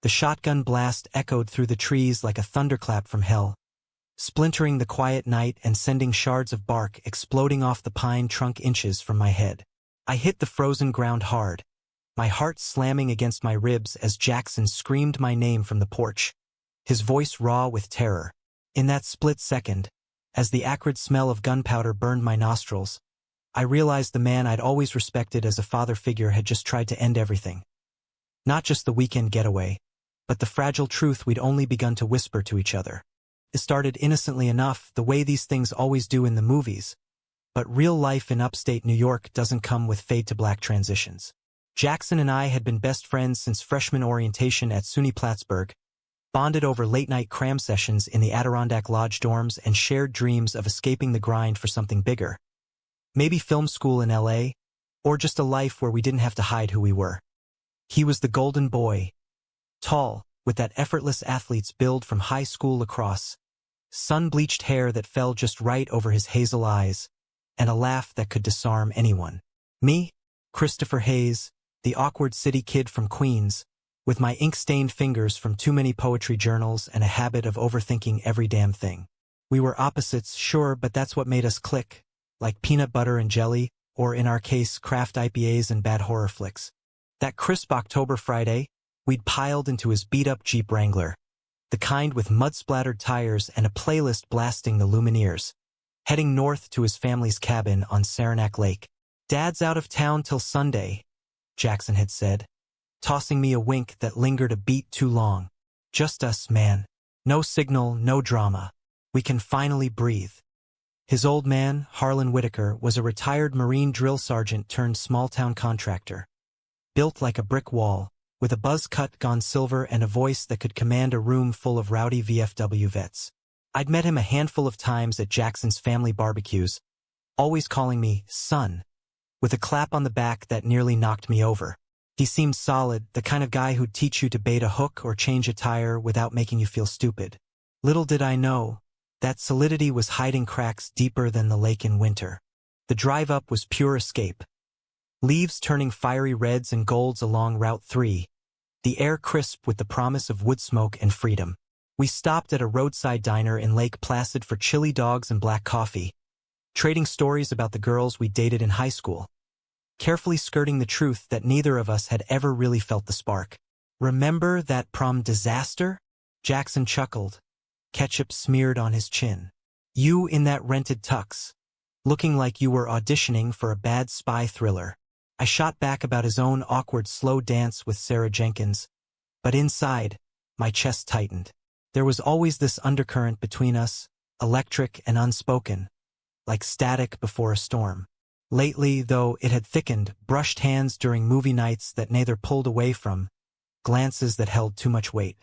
The shotgun blast echoed through the trees like a thunderclap from hell, splintering the quiet night and sending shards of bark exploding off the pine trunk inches from my head. I hit the frozen ground hard, my heart slamming against my ribs as Jackson screamed my name from the porch, his voice raw with terror. In that split second, as the acrid smell of gunpowder burned my nostrils, I realized the man I'd always respected as a father figure had just tried to end everything. Not just the weekend getaway, but the fragile truth we'd only begun to whisper to each other. It started innocently enough, the way these things always do in the movies, but real life in upstate New York doesn't come with fade-to-black transitions. Jackson and I had been best friends since freshman orientation at SUNY Plattsburgh, bonded over late-night cram sessions in the Adirondack Lodge dorms and shared dreams of escaping the grind for something bigger. Maybe film school in LA, or just a life where we didn't have to hide who we were. He was the golden boy, tall, with that effortless athlete's build from high school lacrosse, sun-bleached hair that fell just right over his hazel eyes, and a laugh that could disarm anyone. Me, Christopher Hayes, the awkward city kid from Queens, with my ink-stained fingers from too many poetry journals and a habit of overthinking every damn thing. We were opposites, sure, but that's what made us click, like peanut butter and jelly, or in our case, craft IPAs and bad horror flicks. That crisp October Friday, we'd piled into his beat-up Jeep Wrangler, the kind with mud-splattered tires and a playlist blasting the Lumineers, heading north to his family's cabin on Saranac Lake. "Dad's out of town till Sunday," Jackson had said, tossing me a wink that lingered a beat too long. "Just us, man. No signal, no drama. We can finally breathe." His old man, Harlan Whitaker, was a retired Marine drill sergeant turned small-town contractor. Built like a brick wall, with a buzz cut gone silver and a voice that could command a room full of rowdy VFW vets. I'd met him a handful of times at Jackson's family barbecues, always calling me son, with a clap on the back that nearly knocked me over. He seemed solid, the kind of guy who'd teach you to bait a hook or change a tire without making you feel stupid. Little did I know, that solidity was hiding cracks deeper than the lake in winter. The drive up was pure escape. Leaves turning fiery reds and golds along Route 3, the air crisp with the promise of wood smoke and freedom. We stopped at a roadside diner in Lake Placid for chili dogs and black coffee, trading stories about the girls we dated in high school, carefully skirting the truth that neither of us had ever really felt the spark. "Remember that prom disaster?" Jackson chuckled, ketchup smeared on his chin. "You in that rented tux, looking like you were auditioning for a bad spy thriller." I shot back about his own awkward slow dance with Sarah Jenkins, but inside, my chest tightened. There was always this undercurrent between us, electric and unspoken, like static before a storm. Lately, though, it had thickened, brushed hands during movie nights that neither pulled away from, glances that held too much weight.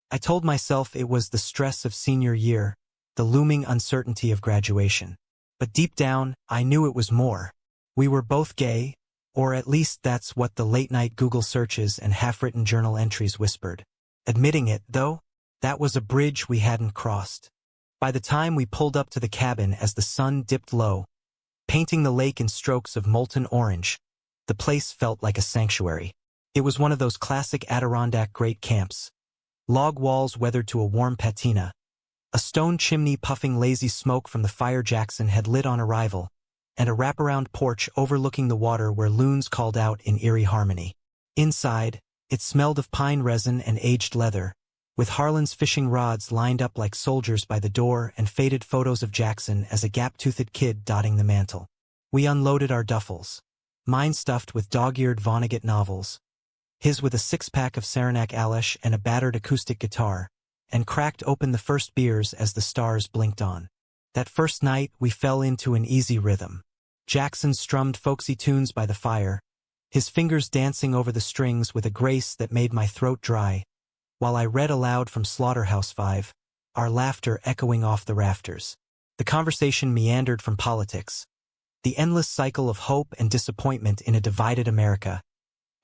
I told myself it was the stress of senior year, the looming uncertainty of graduation. But deep down, I knew it was more. We were both gay, or at least that's what the late-night Google searches and half-written journal entries whispered. Admitting it, though, that was a bridge we hadn't crossed. By the time we pulled up to the cabin as the sun dipped low, painting the lake in strokes of molten orange, the place felt like a sanctuary. It was one of those classic Adirondack great camps. Log walls weathered to a warm patina, a stone chimney puffing lazy smoke from the fire Jackson had lit on arrival, and a wraparound porch overlooking the water where loons called out in eerie harmony. Inside, it smelled of pine resin and aged leather, with Harlan's fishing rods lined up like soldiers by the door and faded photos of Jackson as a gap-toothed kid dotting the mantel. We unloaded our duffels, mine stuffed with dog-eared Vonnegut novels, his with a six-pack of Saranac Alesh and a battered acoustic guitar, and cracked open the first beers as the stars blinked on. That first night, we fell into an easy rhythm. Jackson strummed folksy tunes by the fire, his fingers dancing over the strings with a grace that made my throat dry, while I read aloud from Slaughterhouse-Five, our laughter echoing off the rafters. The conversation meandered from politics, the endless cycle of hope and disappointment in a divided America,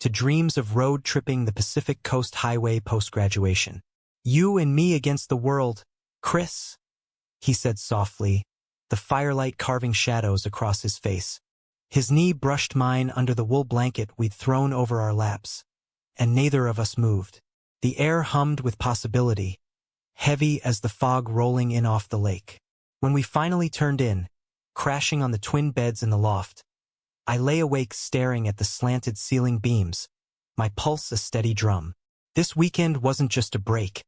to dreams of road-tripping the Pacific Coast Highway post-graduation. "You and me against the world, Chris," he said softly, the firelight carving shadows across his face. His knee brushed mine under the wool blanket we'd thrown over our laps, and neither of us moved. The air hummed with possibility, heavy as the fog rolling in off the lake. When we finally turned in, crashing on the twin beds in the loft, I lay awake staring at the slanted ceiling beams, my pulse a steady drum. This weekend wasn't just a break.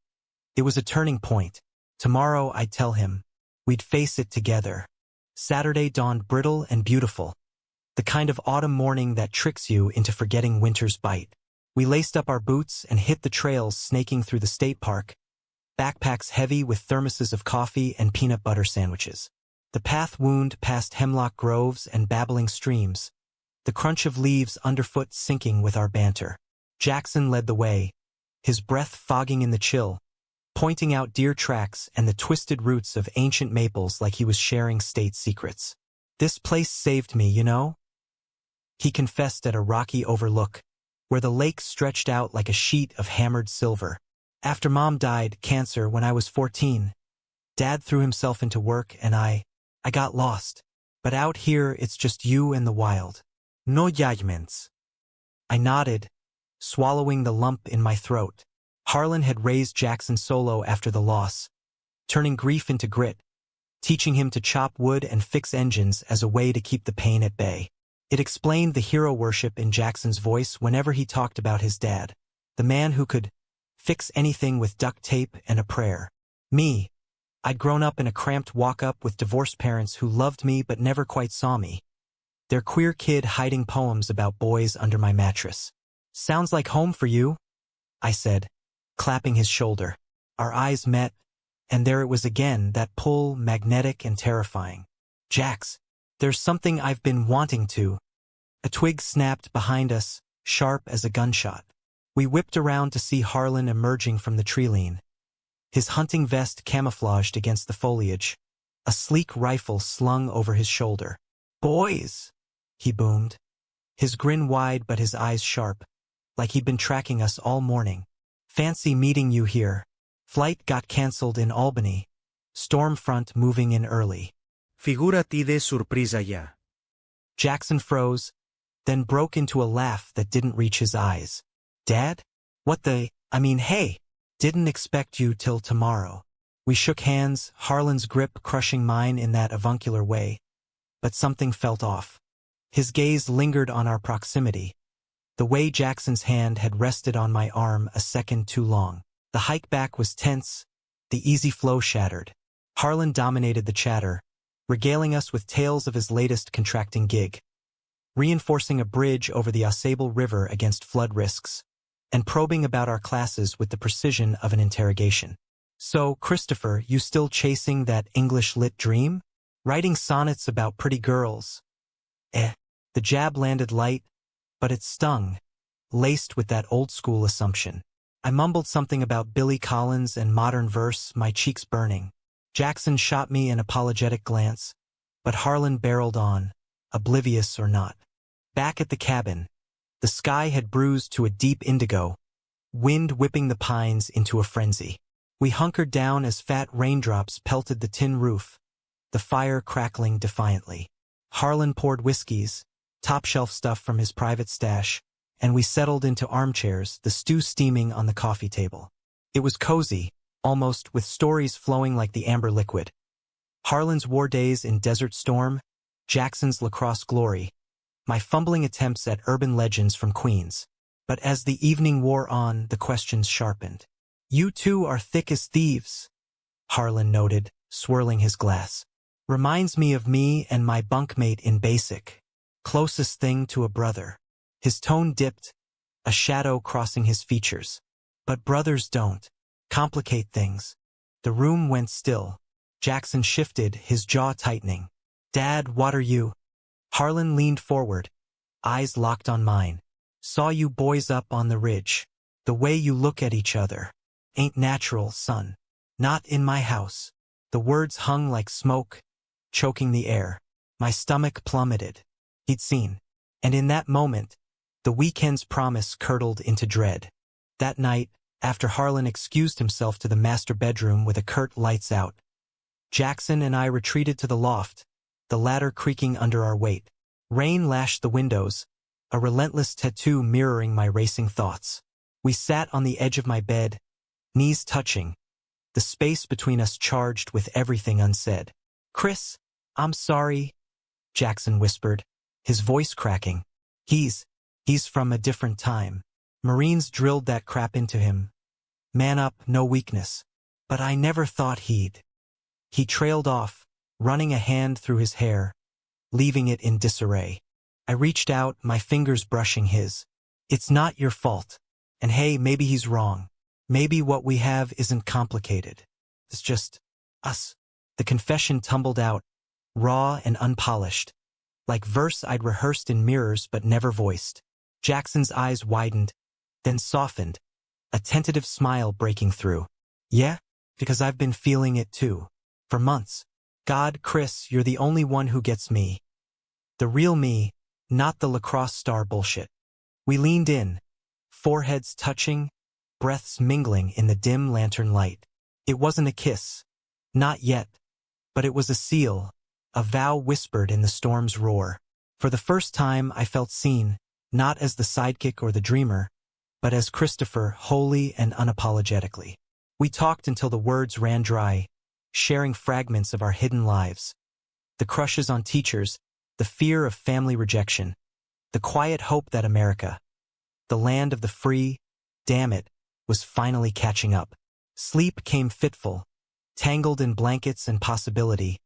It was a turning point. Tomorrow, I'd tell him. We'd face it together. Saturday dawned brittle and beautiful, the kind of autumn morning that tricks you into forgetting winter's bite. We laced up our boots and hit the trails snaking through the state park, backpacks heavy with thermoses of coffee and peanut butter sandwiches. The path wound past hemlock groves and babbling streams, the crunch of leaves underfoot sinking with our banter. Jackson led the way, his breath fogging in the chill, pointing out deer tracks and the twisted roots of ancient maples like he was sharing state secrets. This place saved me, you know? He confessed at a rocky overlook, where the lake stretched out like a sheet of hammered silver. After Mom died, cancer, when I was 14, Dad threw himself into work and I got lost. But out here, it's just you and the wild. No judgments. I nodded, swallowing the lump in my throat. Harlan had raised Jackson solo after the loss, turning grief into grit, teaching him to chop wood and fix engines as a way to keep the pain at bay. It explained the hero worship in Jackson's voice whenever he talked about his dad, the man who could fix anything with duct tape and a prayer. Me, I'd grown up in a cramped walk-up with divorced parents who loved me but never quite saw me. Their queer kid hiding poems about boys under my mattress. Sounds like home for you, I said, clapping his shoulder. Our eyes met, and there it was again, that pull, magnetic and terrifying. Jax, there's something I've been wanting to. A twig snapped behind us, sharp as a gunshot. We whipped around to see Harlan emerging from the tree-line, his hunting vest camouflaged against the foliage, a sleek rifle slung over his shoulder. Boys, he boomed, his grin wide but his eyes sharp, like he'd been tracking us all morning. Fancy meeting you here. Flight got cancelled in Albany. Storm front moving in early. Figúrate de sorpresa ya. Jackson froze, then broke into a laugh that didn't reach his eyes. Dad? What the, hey, didn't expect you till tomorrow. We shook hands, Harlan's grip crushing mine in that avuncular way. But something felt off. His gaze lingered on our proximity, the way Jackson's hand had rested on my arm a second too long. The hike back was tense, the easy flow shattered. Harlan dominated the chatter, regaling us with tales of his latest contracting gig, reinforcing a bridge over the Ausable River against flood risks, and probing about our classes with the precision of an interrogation. So, Christopher, you still chasing that English lit dream? Writing sonnets about pretty girls? The jab landed light, but it stung, laced with that old-school assumption. I mumbled something about Billy Collins and modern verse, my cheeks burning. Jackson shot me an apologetic glance, but Harlan barreled on, oblivious or not. Back at the cabin, the sky had bruised to a deep indigo, wind whipping the pines into a frenzy. We hunkered down as fat raindrops pelted the tin roof, the fire crackling defiantly. Harlan poured whiskeys, top-shelf stuff from his private stash, and we settled into armchairs, the stew steaming on the coffee table. It was cozy, almost, with stories flowing like the amber liquid. Harlan's war days in Desert Storm, Jackson's lacrosse glory, my fumbling attempts at urban legends from Queens. But as the evening wore on, the questions sharpened. You two are thick as thieves, Harlan noted, swirling his glass. Reminds me of me and my bunkmate in Basic. Closest thing to a brother. His tone dipped, a shadow crossing his features. But brothers don't complicate things. The room went still. Jackson shifted, his jaw tightening. Dad, what are you? Harlan leaned forward, eyes locked on mine. Saw you boys up on the ridge. The way you look at each other. Ain't natural, son. Not in my house. The words hung like smoke, choking the air. My stomach plummeted. He'd seen. And in that moment, the weekend's promise curdled into dread. That night, after Harlan excused himself to the master bedroom with a curt lights out, Jackson and I retreated to the loft, the ladder creaking under our weight. Rain lashed the windows, a relentless tattoo mirroring my racing thoughts. We sat on the edge of my bed, knees touching, the space between us charged with everything unsaid. "Chris, I'm sorry," Jackson whispered, his voice cracking. He's from a different time. Marines drilled that crap into him. Man up, no weakness. But I never thought he'd. He trailed off, running a hand through his hair, leaving it in disarray. I reached out, my fingers brushing his. "It's not your fault. And hey, maybe he's wrong. Maybe what we have isn't complicated. It's just us." The confession tumbled out, raw and unpolished, like verse I'd rehearsed in mirrors but never voiced. Jackson's eyes widened, then softened, a tentative smile breaking through. "Yeah, because I've been feeling it too. For months. God, Chris, you're the only one who gets me. The real me, not the lacrosse star bullshit." We leaned in, foreheads touching, breaths mingling in the dim lantern light. It wasn't a kiss. Not yet. But it was a seal, a vow whispered in the storm's roar. For the first time I felt seen, not as the sidekick or the dreamer, but as Christopher, wholly and unapologetically. We talked until the words ran dry, sharing fragments of our hidden lives. The crushes on teachers, the fear of family rejection, the quiet hope that America, the land of the free, damn it, was finally catching up. Sleep came fitful, tangled in blankets and possibility,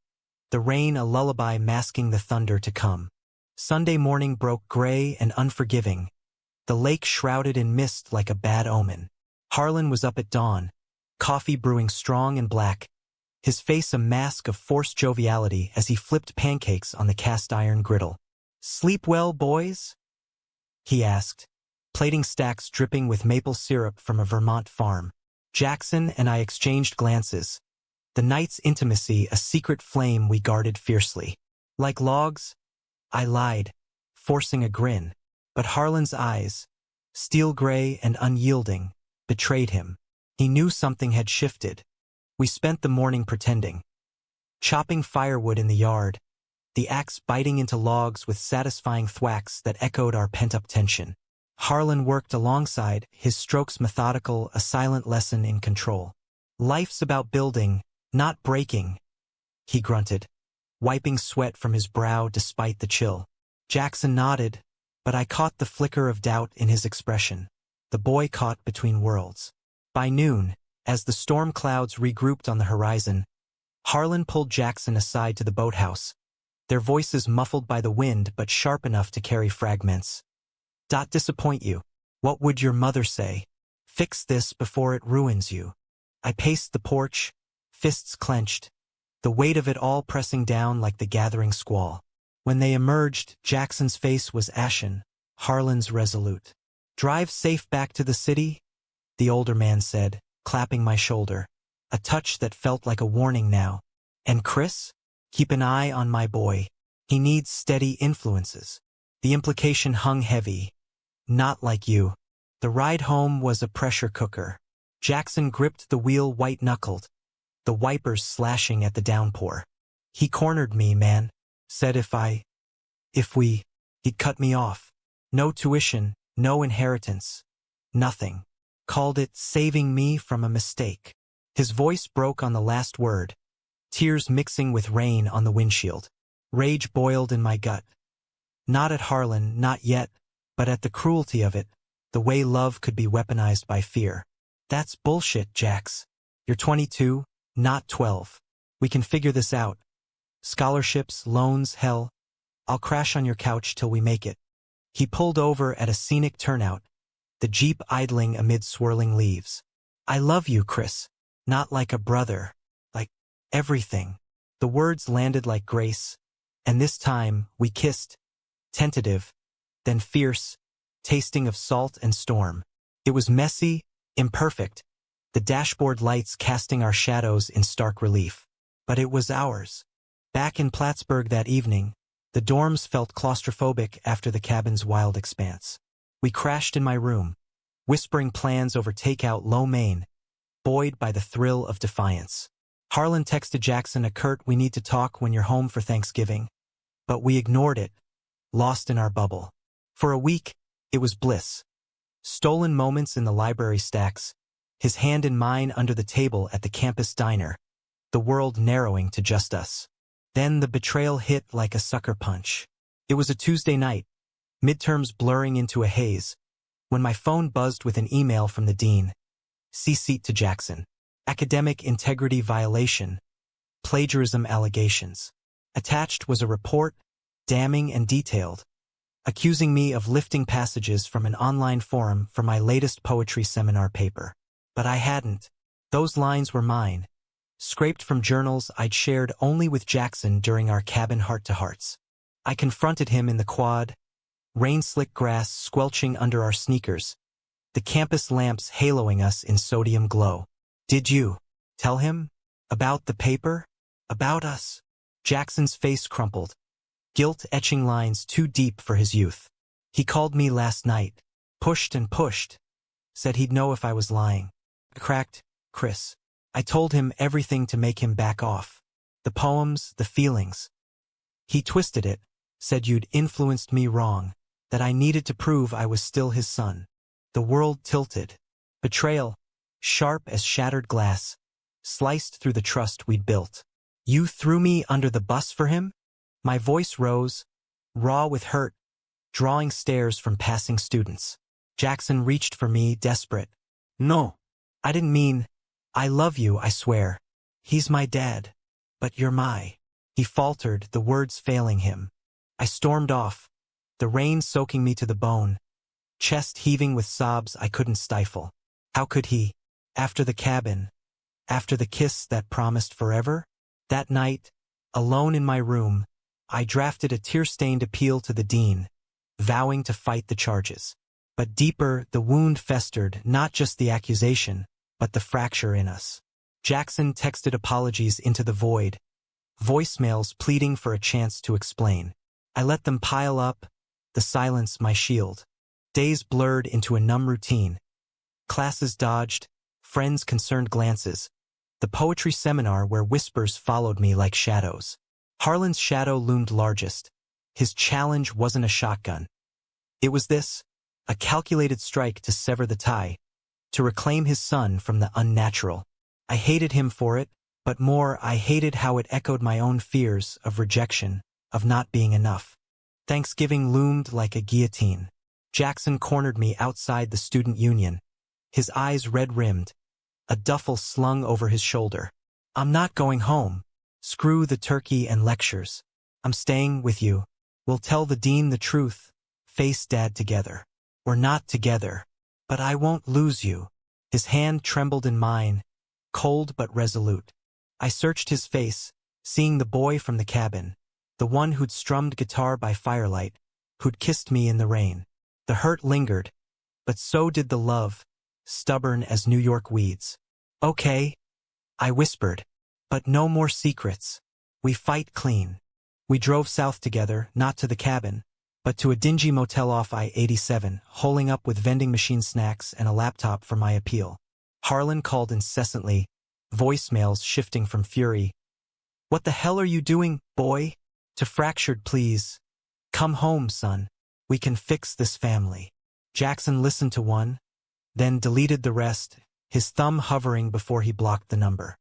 the rain a lullaby masking the thunder to come. Sunday morning broke gray and unforgiving, the lake shrouded in mist like a bad omen. Harlan was up at dawn, coffee brewing strong and black, his face a mask of forced joviality as he flipped pancakes on the cast-iron griddle. "Sleep well, boys?" he asked, plating stacks dripping with maple syrup from a Vermont farm. Jackson and I exchanged glances, the night's intimacy a secret flame we guarded fiercely. "Like logs?" I lied, forcing a grin, but Harlan's eyes, steel gray and unyielding, betrayed him. He knew something had shifted. We spent the morning pretending, chopping firewood in the yard, the axe biting into logs with satisfying thwacks that echoed our pent-up tension. Harlan worked alongside, his strokes methodical, a silent lesson in control. "Life's about building, not breaking," he grunted, wiping sweat from his brow despite the chill. Jackson nodded, but I caught the flicker of doubt in his expression, the boy caught between worlds. By noon, as the storm clouds regrouped on the horizon, Harlan pulled Jackson aside to the boathouse, their voices muffled by the wind but sharp enough to carry fragments. "Disappoint you. What would your mother say? Fix this before it ruins you." I paced the porch, fists clenched, the weight of it all pressing down like the gathering squall. When they emerged, Jackson's face was ashen, Harlan's resolute. "Drive safe back to the city?" the older man said, clapping my shoulder, a touch that felt like a warning now. "And Chris? Keep an eye on my boy. He needs steady influences." The implication hung heavy. "Not like you." The ride home was a pressure cooker. Jackson gripped the wheel white-knuckled, the wipers slashing at the downpour. "He cornered me, man. Said he'd cut me off. No tuition, no inheritance, nothing. Called it saving me from a mistake." His voice broke on the last word, tears mixing with rain on the windshield. Rage boiled in my gut. Not at Harlan, not yet, but at the cruelty of it, the way love could be weaponized by fear. "That's bullshit, Jax. You're 22, not 12. We can figure this out. Scholarships, loans, hell. I'll crash on your couch till we make it." He pulled over at a scenic turnout, the Jeep idling amid swirling leaves. "I love you, Chris. Not like a brother. Like everything." The words landed like grace, and this time we kissed, tentative, then fierce, tasting of salt and storm. It was messy, imperfect, the dashboard lights casting our shadows in stark relief. But it was ours. Back in Plattsburgh that evening, the dorms felt claustrophobic after the cabin's wild expanse. We crashed in my room, whispering plans over takeout lo mein, buoyed by the thrill of defiance. Harlan texted Jackson a curt "We need to talk when you're home for Thanksgiving." But we ignored it, lost in our bubble. For a week, it was bliss. Stolen moments in the library stacks, his hand in mine under the table at the campus diner, the world narrowing to just us. Then the betrayal hit like a sucker punch. It was a Tuesday night, midterms blurring into a haze, when my phone buzzed with an email from the dean. CC to Jackson. Academic integrity violation. Plagiarism allegations. Attached was a report, damning and detailed, accusing me of lifting passages from an online forum for my latest poetry seminar paper. But I hadn't. Those lines were mine, scraped from journals I'd shared only with Jackson during our cabin heart-to-hearts. I confronted him in the quad, rain-slick grass squelching under our sneakers, the campus lamps haloing us in sodium glow. Did you tell him about the paper? About us? Jackson's face crumpled, guilt etching lines too deep for his youth. He called me last night, pushed and pushed, said he'd know if I was lying. Cracked, Chris. I told him everything to make him back off. The poems, the feelings. He twisted it, said you'd influenced me wrong, that I needed to prove I was still his son. The world tilted. Betrayal, sharp as shattered glass, sliced through the trust we'd built. You threw me under the bus for him? My voice rose, raw with hurt, drawing stares from passing students. Jackson reached for me, desperate. No, I didn't mean, I love you, I swear. He's my dad. But you're my. He faltered, the words failing him. I stormed off, the rain soaking me to the bone, chest heaving with sobs I couldn't stifle. How could he? After the cabin, after the kiss that promised forever? That night, alone in my room, I drafted a tear-stained appeal to the dean, vowing to fight the charges. But deeper, the wound festered, not just the accusation, but the fracture in us. Jackson texted apologies into the void, voicemails pleading for a chance to explain. I let them pile up, the silence my shield. Days blurred into a numb routine. Classes dodged, friends concerned glances. The poetry seminar where whispers followed me like shadows. Harlan's shadow loomed largest. His challenge wasn't a shotgun. It was this, a calculated strike to sever the tie, to reclaim his son from the unnatural. I hated him for it, but more I hated how it echoed my own fears of rejection, of not being enough. Thanksgiving loomed like a guillotine. Jackson cornered me outside the student union, his eyes red-rimmed, a duffel slung over his shoulder. I'm not going home. Screw the turkey and lectures. I'm staying with you. We'll tell the dean the truth, face Dad together. We're not together, but I won't lose you. His hand trembled in mine, cold but resolute. I searched his face, seeing the boy from the cabin, the one who'd strummed guitar by firelight, who'd kissed me in the rain. The hurt lingered, but so did the love, stubborn as New York weeds. Okay, I whispered, but no more secrets. We fight clean. We drove south together, not to the cabin, but to a dingy motel off I-87, holing up with vending machine snacks and a laptop for my appeal. Harlan called incessantly, voicemails shifting from fury. What the hell are you doing, boy? To fractured, please. Come home, son. We can fix this family. Jackson listened to one, then deleted the rest, his thumb hovering before he blocked the number.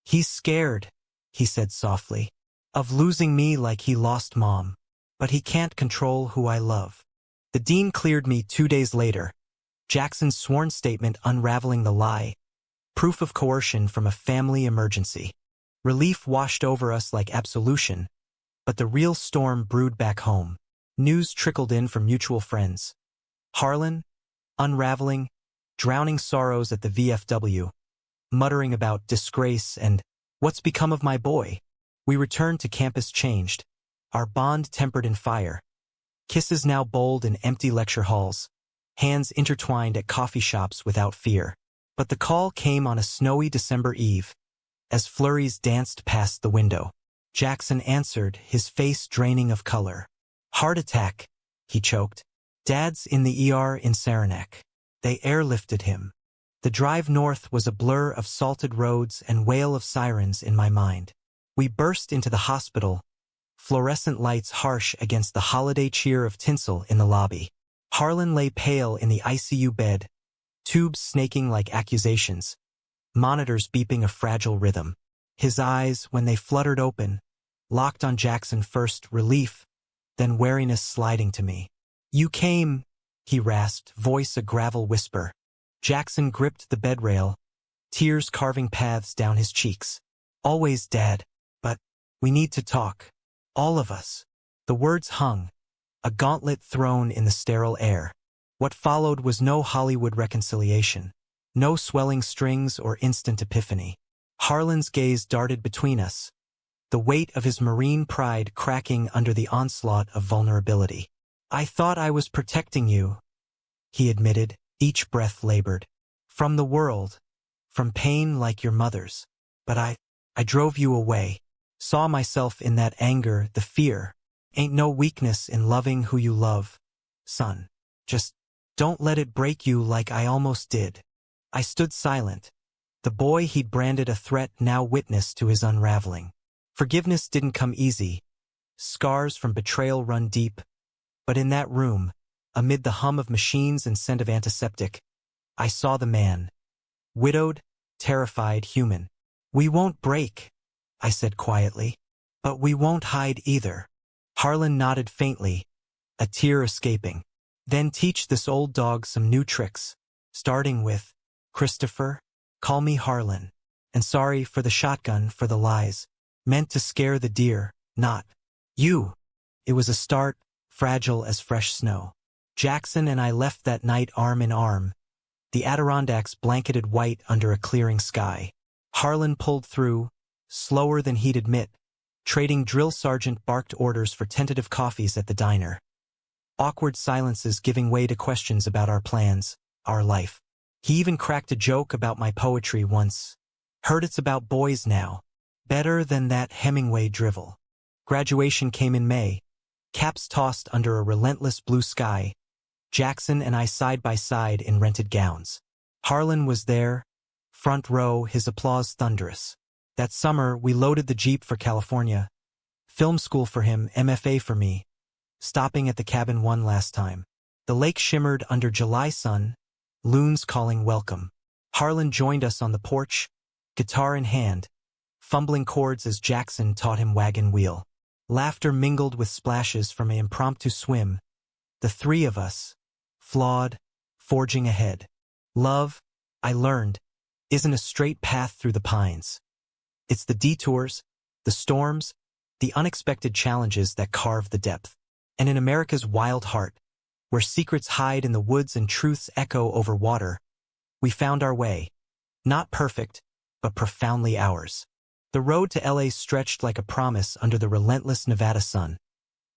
He's scared, he said softly, of losing me like he lost Mom. But he can't control who I love. The dean cleared me 2 days later, Jackson's sworn statement unraveling the lie, proof of coercion from a family emergency. Relief washed over us like absolution, but the real storm brewed back home. News trickled in from mutual friends. Harlan, unraveling, drowning sorrows at the VFW, muttering about disgrace and what's become of my boy. We returned to campus changed, our bond tempered in fire. Kisses now bold in empty lecture halls, hands intertwined at coffee shops without fear. But the call came on a snowy December eve, as flurries danced past the window. Jackson answered, his face draining of color. Heart attack, he choked. Dad's in the ER in Saranac. They airlifted him. The drive north was a blur of salted roads and wail of sirens in my mind. We burst into the hospital, fluorescent lights harsh against the holiday cheer of tinsel in the lobby. Harlan lay pale in the ICU bed, tubes snaking like accusations, monitors beeping a fragile rhythm. His eyes, when they fluttered open, locked on Jackson, first relief, then wariness sliding to me. "You came," he rasped, voice a gravel whisper. Jackson gripped the bed rail, tears carving paths down his cheeks. "Always, Dad, but we need to talk. All of us." The words hung, a gauntlet thrown in the sterile air. What followed was no Hollywood reconciliation, no swelling strings or instant epiphany. Harlan's gaze darted between us, the weight of his Marine pride cracking under the onslaught of vulnerability. "I thought I was protecting you," he admitted, each breath labored. "From the world, from pain like your mother's. But I drove you away. Saw myself in that anger, the fear. Ain't no weakness in loving who you love, son. Just don't let it break you like I almost did." I stood silent. The boy he'd branded a threat now witness to his unraveling. Forgiveness didn't come easy. Scars from betrayal run deep. But in that room, amid the hum of machines and scent of antiseptic, I saw the man. Widowed, terrified, human. "We won't break," I said quietly. "But we won't hide either." Harlan nodded faintly, a tear escaping. "Then teach this old dog some new tricks, starting with, Christopher, call me Harlan. And sorry for the shotgun, for the lies. Meant to scare the deer, not you." It was a start, fragile as fresh snow. Jackson and I left that night arm in arm, the Adirondacks blanketed white under a clearing sky. Harlan pulled through, slower than he'd admit, trading drill sergeant barked orders for tentative coffees at the diner. Awkward silences giving way to questions about our plans, our life. He even cracked a joke about my poetry once. "Heard it's about boys now. Better than that Hemingway drivel." Graduation came in May, caps tossed under a relentless blue sky, Jackson and I side by side in rented gowns. Harlan was there, front row, his applause thunderous. That summer, we loaded the Jeep for California. Film school for him, MFA for me. Stopping at the cabin one last time. The lake shimmered under July sun, loons calling welcome. Harlan joined us on the porch, guitar in hand, fumbling chords as Jackson taught him wagon wheel. Laughter mingled with splashes from an impromptu swim. The three of us, flawed, forging ahead. Love, I learned, isn't a straight path through the pines. It's the detours, the storms, the unexpected challenges that carve the depth. And in America's wild heart, where secrets hide in the woods and truths echo over water, we found our way. Not perfect, but profoundly ours. The road to LA stretched like a promise under the relentless Nevada sun.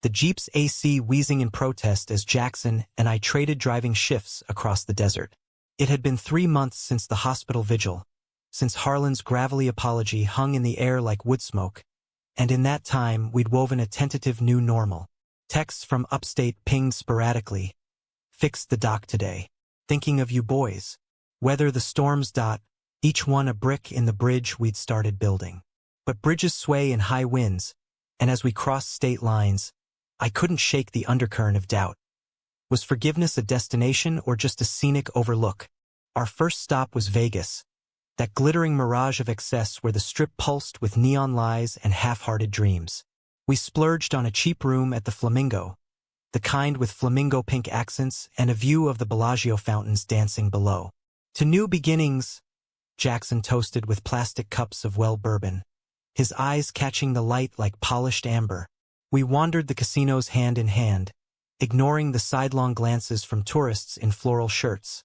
The Jeep's AC wheezing in protest as Jackson and I traded driving shifts across the desert. It had been 3 months since the hospital vigil, since Harlan's gravelly apology hung in the air like wood smoke, and in that time we'd woven a tentative new normal. Texts from upstate pinged sporadically. "Fixed the dock today. Thinking of you boys. Weather the storms. Each one a brick in the bridge we'd started building. But bridges sway in high winds, and as we crossed state lines, I couldn't shake the undercurrent of doubt. Was forgiveness a destination or just a scenic overlook? Our first stop was Vegas, that glittering mirage of excess where the strip pulsed with neon lies and half-hearted dreams. We splurged on a cheap room at the Flamingo, the kind with flamingo pink accents and a view of the Bellagio fountains dancing below. To new beginnings, Jackson toasted with plastic cups of well bourbon, his eyes catching the light like polished amber. We wandered the casinos hand in hand, ignoring the sidelong glances from tourists in floral shirts.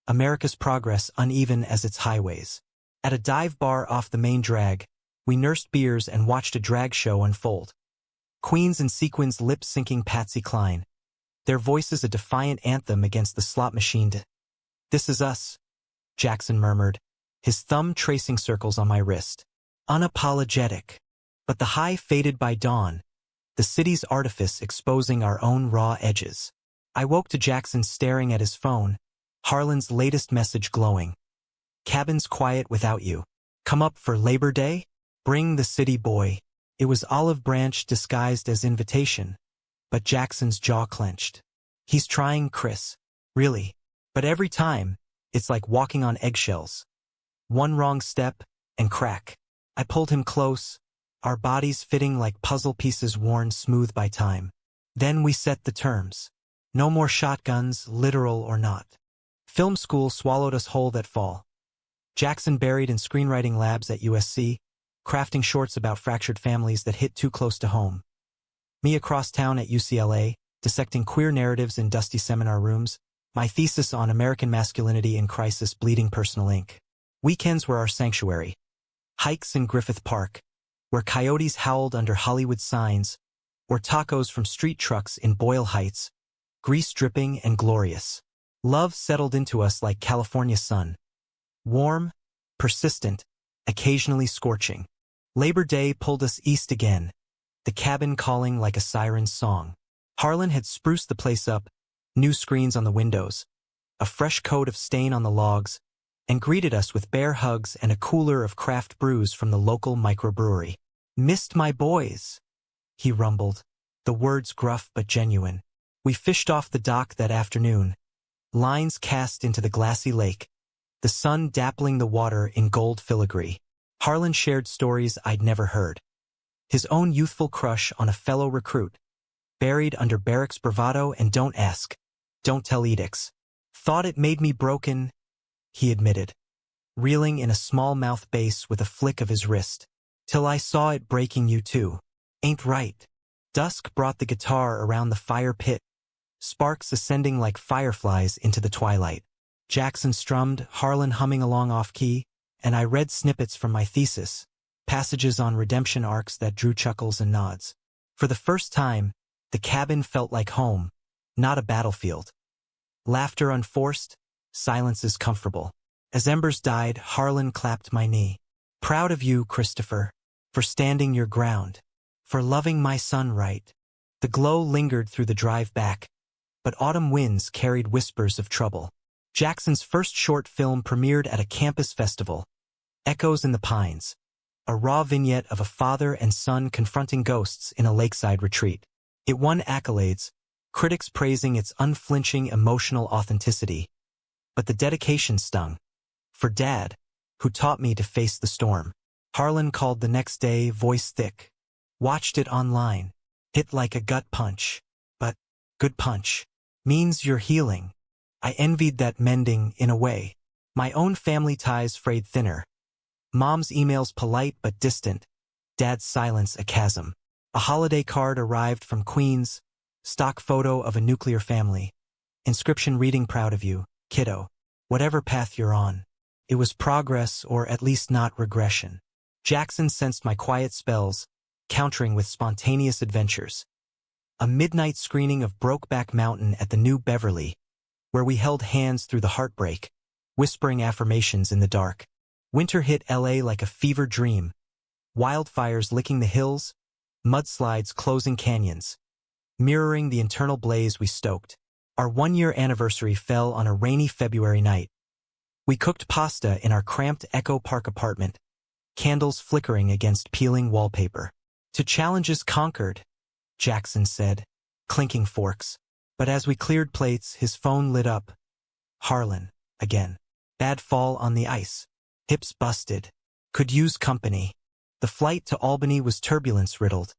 America's progress uneven as its highways. At a dive bar off the main drag, we nursed beers and watched a drag show unfold. Queens in sequins lip-syncing Patsy Cline, their voices a defiant anthem against the slot machine. "This is us," Jackson murmured, his thumb tracing circles on my wrist. Unapologetic. But the high faded by dawn, the city's artifice exposing our own raw edges. I woke to Jackson staring at his phone, Harlan's latest message glowing. "Cabin's quiet without you. Come up for Labor Day? Bring the city boy." It was olive branch disguised as invitation, but Jackson's jaw clenched. He's trying, Chris. Really. But every time, it's like walking on eggshells. One wrong step, and crack. I pulled him close, our bodies fitting like puzzle pieces worn smooth by time. Then we set the terms. No more shotguns, literal or not. Film school swallowed us whole that fall. Jackson buried in screenwriting labs at USC, crafting shorts about fractured families that hit too close to home. Me across town at UCLA, dissecting queer narratives in dusty seminar rooms, my thesis on American masculinity in crisis bleeding personal ink. Weekends were our sanctuary. Hikes in Griffith Park, where coyotes howled under Hollywood signs, or tacos from street trucks in Boyle Heights, grease-dripping and glorious. Love settled into us like California sun. Warm, persistent, occasionally scorching. Labor Day pulled us east again, the cabin calling like a siren's song. Harlan had spruced the place up, new screens on the windows, a fresh coat of stain on the logs, and greeted us with bear hugs and a cooler of craft brews from the local microbrewery. "Missed my boys," he rumbled, the words gruff but genuine. We fished off the dock that afternoon, lines cast into the glassy lake, the sun dappling the water in gold filigree. Harlan shared stories I'd never heard. His own youthful crush on a fellow recruit, buried under barracks bravado and don't ask, don't tell edicts. Thought it made me broken, he admitted, reeling in a small-mouth bass with a flick of his wrist. Till I saw it breaking you too. Ain't right. Dusk brought the guitar around the fire pit, sparks ascending like fireflies into the twilight. Jackson strummed, Harlan humming along off-key, and I read snippets from my thesis, passages on redemption arcs that drew chuckles and nods. For the first time, the cabin felt like home, not a battlefield. Laughter unforced, silences comfortable. As embers died, Harlan clapped my knee. "Proud of you, Christopher, for standing your ground, for loving my son right." The glow lingered through the drive back, but autumn winds carried whispers of trouble. Jackson's first short film premiered at a campus festival, Echoes in the Pines, a raw vignette of a father and son confronting ghosts in a lakeside retreat. It won accolades, critics praising its unflinching emotional authenticity. But the dedication stung. For Dad, who taught me to face the storm. Harlan called the next day, voice thick. Watched it online. Hit like a gut punch. But good punch means you're healing. I envied that mending in a way. My own family ties frayed thinner. Mom's emails polite but distant. Dad's silence a chasm. A holiday card arrived from Queens. Stock photo of a nuclear family. Inscription reading, "Proud of you, kiddo. Whatever path you're on." It was progress, or at least not regression. Jackson sensed my quiet spells, countering with spontaneous adventures. A midnight screening of Brokeback Mountain at the New Beverly, where we held hands through the heartbreak, whispering affirmations in the dark. Winter hit LA like a fever dream. Wildfires licking the hills, mudslides closing canyons, mirroring the internal blaze we stoked. Our one-year anniversary fell on a rainy February night. We cooked pasta in our cramped Echo Park apartment, candles flickering against peeling wallpaper. "To challenges conquered," Jackson said, clinking forks. But as we cleared plates, his phone lit up. "Harlan, again. Bad fall on the ice. Hips busted. Could use company." The flight to Albany was turbulence-riddled.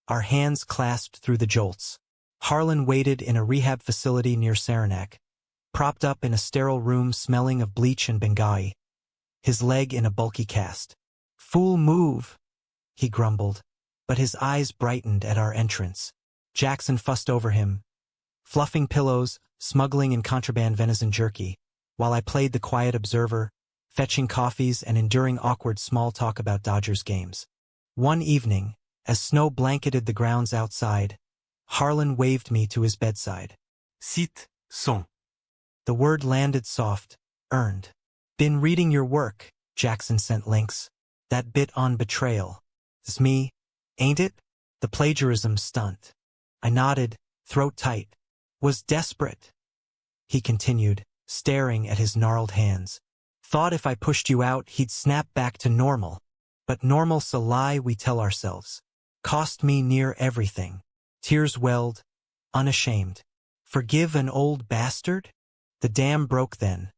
Our hands clasped through the jolts. Harlan waited in a rehab facility near Saranac, propped up in a sterile room smelling of bleach and Benghazi, his leg in a bulky cast. "Fool move," he grumbled, but his eyes brightened at our entrance. Jackson fussed over him, fluffing pillows, smuggling in contraband venison jerky, while I played the quiet observer, fetching coffees and enduring awkward small talk about Dodgers games. One evening, as snow blanketed the grounds outside, Harlan waved me to his bedside. "Sit, son." The word landed soft, earned. "Been reading your work," Jackson sent links. "That bit on betrayal. It's me, ain't it? The plagiarism stunt." I nodded, throat tight. "Was desperate," he continued, staring at his gnarled hands. "Thought if I pushed you out, he'd snap back to normal. But normal's a lie we tell ourselves. Cost me near everything." Tears welled, unashamed. Forgive an old bastard? The dam broke then.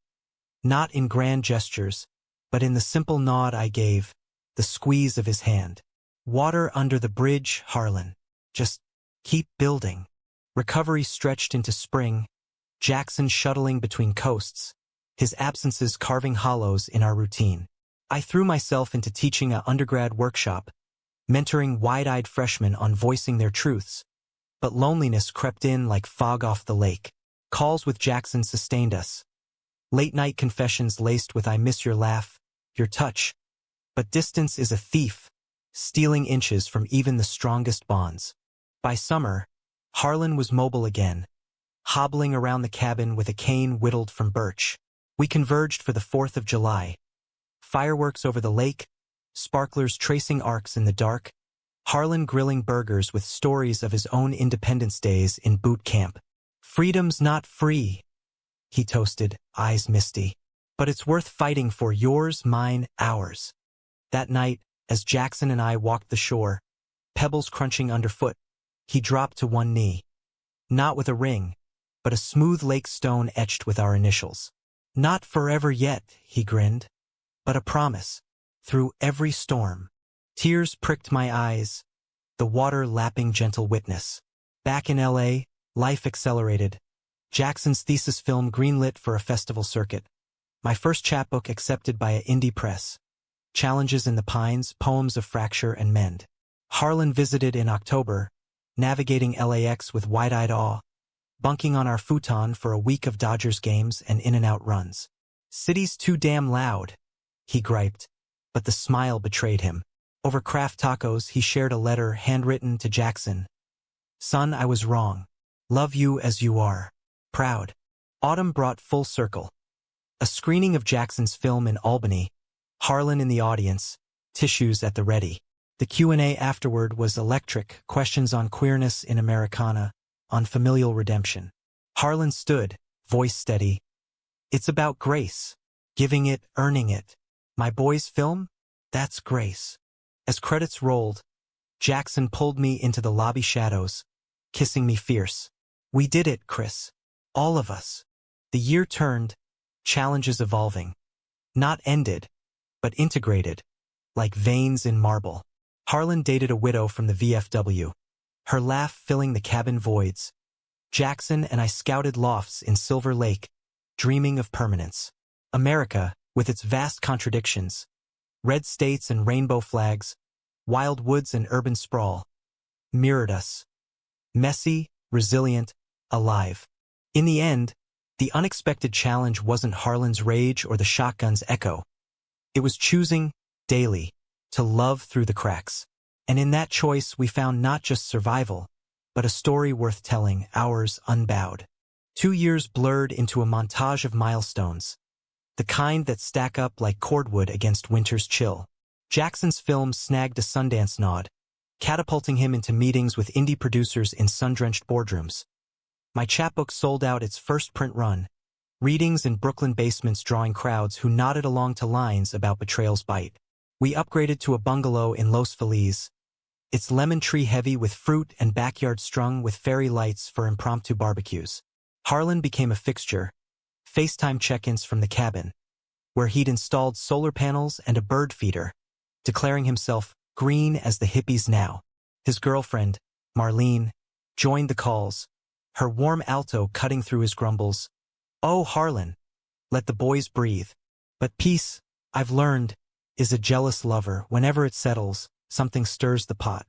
Not in grand gestures, but in the simple nod I gave, the squeeze of his hand. Water under the bridge, Harlan. Just keep building. Recovery stretched into spring, Jackson shuttling between coasts, his absences carving hollows in our routine. I threw myself into teaching an undergrad workshop, mentoring wide-eyed freshmen on voicing their truths. But loneliness crept in like fog off the lake. Calls with Jackson sustained us. Late-night confessions laced with "I miss your laugh, your touch." But distance is a thief, stealing inches from even the strongest bonds. By summer, Harlan was mobile again, hobbling around the cabin with a cane whittled from birch. We converged for the 4th of July. Fireworks over the lake, sparklers tracing arcs in the dark, Harlan grilling burgers with stories of his own Independence days in boot camp. "Freedom's not free," he toasted, eyes misty. "But it's worth fighting for, yours, mine, ours." That night, as Jackson and I walked the shore, pebbles crunching underfoot, he dropped to one knee. Not with a ring, but a smooth lake stone etched with our initials. "Not forever yet," he grinned, "but a promise, through every storm." Tears pricked my eyes, the water lapping gentle witness. Back in LA, life accelerated. Jackson's thesis film greenlit for a festival circuit. My first chapbook accepted by an indie press. Challenges in the Pines, poems of fracture and mend. Harlan visited in October, navigating LAX with wide-eyed awe, bunking on our futon for a week of Dodgers games and in-and-out runs. "City's too damn loud," he griped, but the smile betrayed him. Over craft tacos, he shared a letter handwritten to Jackson. "Son, I was wrong. Love you as you are. Proud." Autumn brought full circle. A screening of Jackson's film in Albany, Harlan in the audience, tissues at the ready. The Q&A afterward was electric, questions on queerness in Americana, on familial redemption. Harlan stood, voice steady. "It's about grace. Giving it, earning it. My boy's film? That's grace." As credits rolled, Jackson pulled me into the lobby shadows, kissing me fierce. "We did it, Chris. All of us." The year turned, challenges evolving. Not ended, but integrated, like veins in marble. Harlan dated a widow from the VFW, her laugh filling the cabin voids. Jackson and I scouted lofts in Silver Lake, dreaming of permanence. America, with its vast contradictions, red states and rainbow flags, wild woods and urban sprawl, mirrored us. Messy, resilient, alive. In the end, the unexpected challenge wasn't Harlan's rage or the shotgun's echo. It was choosing, daily, to love through the cracks. And in that choice we found not just survival, but a story worth telling, ours unbowed. 2 years blurred into a montage of milestones, the kind that stack up like cordwood against winter's chill. Jackson's film snagged a Sundance nod, catapulting him into meetings with indie producers in sun-drenched boardrooms. My chapbook sold out its first print run, readings in Brooklyn basements drawing crowds who nodded along to lines about betrayal's bite. We upgraded to a bungalow in Los Feliz, its lemon tree heavy with fruit and backyard strung with fairy lights for impromptu barbecues. Harlan became a fixture, FaceTime check-ins from the cabin, where he'd installed solar panels and a bird feeder, declaring himself green as the hippies now. His girlfriend, Marlene, joined the calls, her warm alto cutting through his grumbles. "Oh, Harlan, let the boys breathe." But peace, I've learned, is a jealous lover. Whenever it settles, something stirs the pot.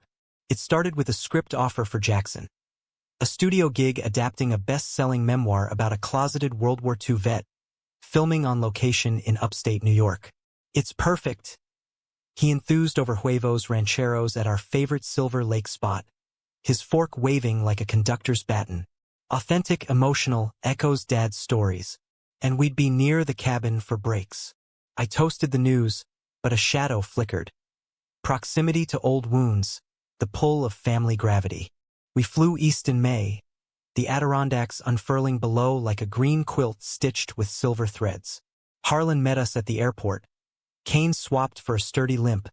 It started with a script offer for Jackson, a studio gig adapting a best-selling memoir about a closeted World War II vet, filming on location in upstate New York. "It's perfect." He enthused over huevos rancheros at our favorite Silver Lake spot, his fork waving like a conductor's baton. Authentic, emotional, echoes Dad's stories. And we'd be near the cabin for breaks. I toasted the news, but a shadow flickered. Proximity to old wounds, the pull of family gravity. We flew east in May, the Adirondacks unfurling below like a green quilt stitched with silver threads. Harlan met us at the airport, cane swapped for a sturdy limp,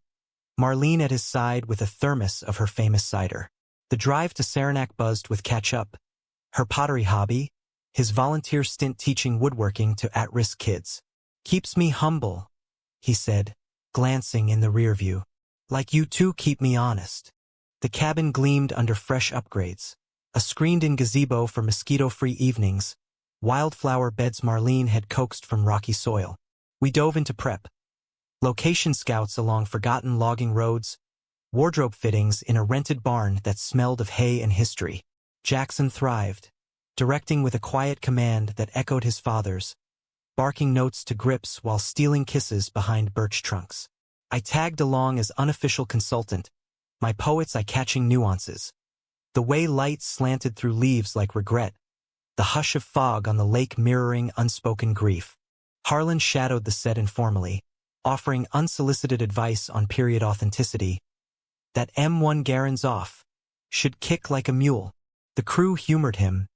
Marlene at his side with a thermos of her famous cider. The drive to Saranac buzzed with catch-up, Her pottery hobby, his volunteer stint teaching woodworking to at-risk kids. Keeps me humble, he said, glancing in the rear view. Like you two keep me honest. The cabin gleamed under fresh upgrades. A screened-in gazebo for mosquito-free evenings, wildflower beds Marlene had coaxed from rocky soil. We dove into prep. Location scouts along forgotten logging roads, wardrobe fittings in a rented barn that smelled of hay and history. Jackson thrived, directing with a quiet command that echoed his father's, barking notes to grips while stealing kisses behind birch trunks. I tagged along as unofficial consultant, my poet's eye-catching nuances. The way light slanted through leaves like regret, the hush of fog on the lake mirroring unspoken grief. Harlan shadowed the set informally, offering unsolicited advice on period authenticity. That M1 Garen's off. Should kick like a mule. The crew humored him,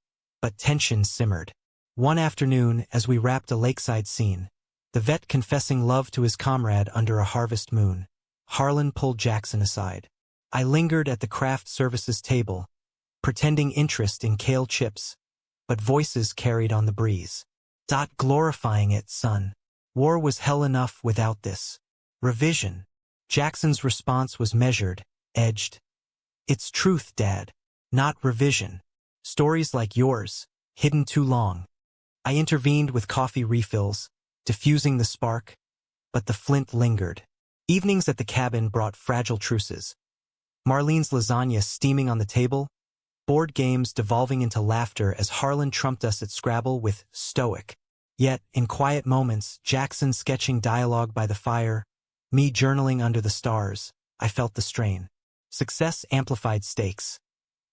but tension simmered. One afternoon, as we wrapped a lakeside scene, the vet confessing love to his comrade under a harvest moon, Harlan pulled Jackson aside. I lingered at the craft services table, pretending interest in kale chips, but voices carried on the breeze. Glorifying it, son. War was hell enough without this. Revision. Jackson's response was measured, edged. It's truth, Dad, not revision. Stories like yours, hidden too long. I intervened with coffee refills, diffusing the spark, but the flint lingered. Evenings at the cabin brought fragile truces. Marlene's lasagna steaming on the table, board games devolving into laughter as Harlan trumped us at Scrabble with stoic. Yet, in quiet moments, Jackson sketching dialogue by the fire, me journaling under the stars, I felt the strain. Success amplified stakes.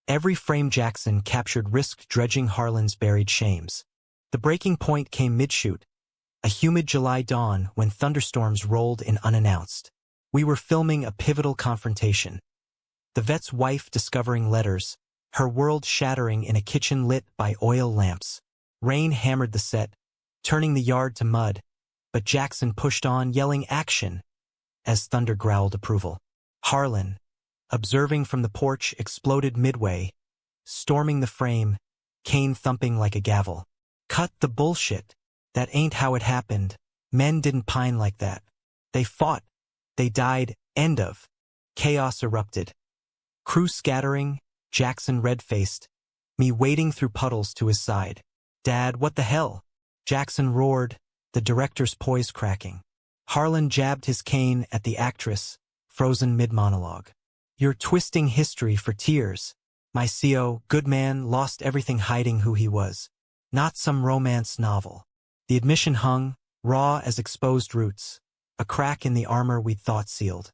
Every frame Jackson captured risked dredging Harlan's buried shames. The breaking point came mid-shoot, a humid July dawn when thunderstorms rolled in unannounced. We were filming a pivotal confrontation. The vet's wife discovering letters, her world shattering in a kitchen lit by oil lamps. Rain hammered the set, turning the yard to mud, but Jackson pushed on, yelling action, as thunder growled approval. Harlan, observing from the porch, exploded midway, storming the frame, cane thumping like a gavel. Cut the bullshit. That ain't how it happened. Men didn't pine like that. They fought. They died. End of. Chaos erupted. Crew scattering, Jackson red-faced, me wading through puddles to his side. Dad, what the hell? Jackson roared, the director's poise cracking. Harlan jabbed his cane at the actress, frozen mid-monologue. You're twisting history for tears. My CO, good man, lost everything hiding who he was. Not some romance novel. The admission hung, raw as exposed roots, a crack in the armor we'd thought sealed.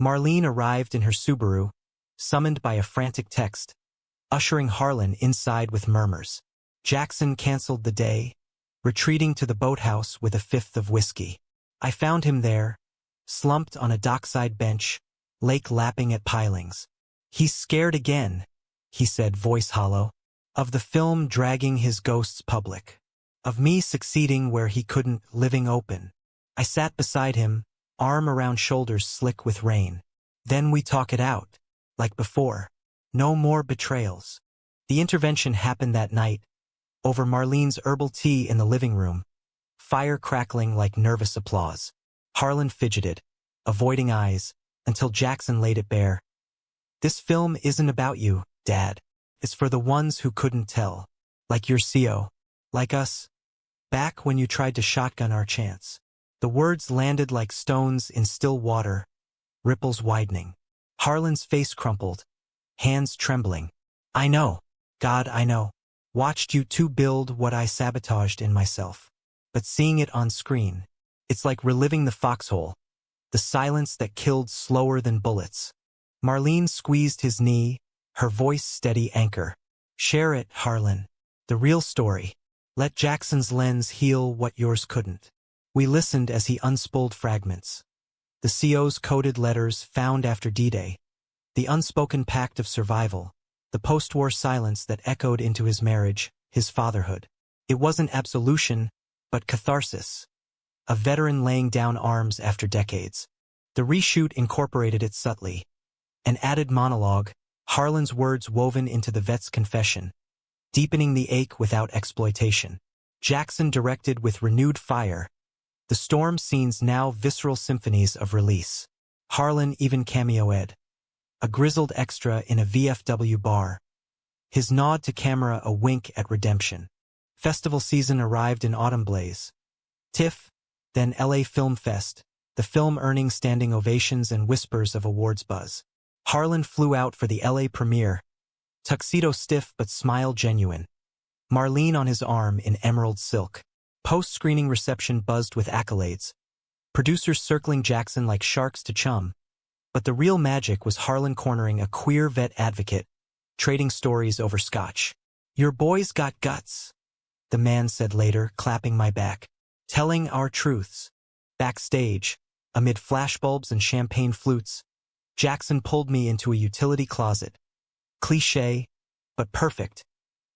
Marlene arrived in her Subaru, summoned by a frantic text, ushering Harlan inside with murmurs. Jackson canceled the day, retreating to the boathouse with a fifth of whiskey. I found him there, slumped on a dockside bench, lake lapping at pilings. He's scared again, he said, voice hollow, of the film dragging his ghosts public, of me succeeding where he couldn't, living open. I sat beside him, arm around shoulders slick with rain. Then we talk it out, like before. No more betrayals. The intervention happened that night, over Marlene's herbal tea in the living room, fire crackling like nervous applause. Harlan fidgeted, avoiding eyes, until Jackson laid it bare. This film isn't about you, Dad. It's for the ones who couldn't tell. Like your CO. Like us. Back when you tried to shotgun our chance. The words landed like stones in still water, ripples widening. Harlan's face crumpled, hands trembling. I know. God, I know. Watched you two build what I sabotaged in myself. But seeing it on screen, it's like reliving the foxhole, the silence that killed slower than bullets. Marlene squeezed his knee, her voice steady anchor. Share it, Harlan. The real story. Let Jackson's lens heal what yours couldn't. We listened as he unspooled fragments. The CO's coded letters found after D-Day. The unspoken pact of survival. The post-war silence that echoed into his marriage, his fatherhood. It wasn't absolution, but catharsis. A veteran laying down arms after decades. The reshoot incorporated it subtly. An added monologue, Harlan's words woven into the vet's confession. deepening the ache without exploitation. Jackson directed with renewed fire. The storm scenes now visceral symphonies of release. Harlan even cameoed. A grizzled extra in a VFW bar. His nod to camera a wink at redemption. Festival season arrived in autumn blaze. TIFF, then LA Film Fest, the film earning standing ovations and whispers of awards buzz. Harlan flew out for the LA premiere. Tuxedo stiff but smile genuine. Marlene on his arm in emerald silk. Post-screening reception buzzed with accolades. Producers circling Jackson like sharks to chum. But the real magic was Harlan cornering a queer vet advocate, trading stories over scotch. "Your boy's got guts," the man said later, clapping my back. "Telling our truths." Backstage, amid flashbulbs and champagne flutes, Jackson pulled me into a utility closet. Cliché, but perfect,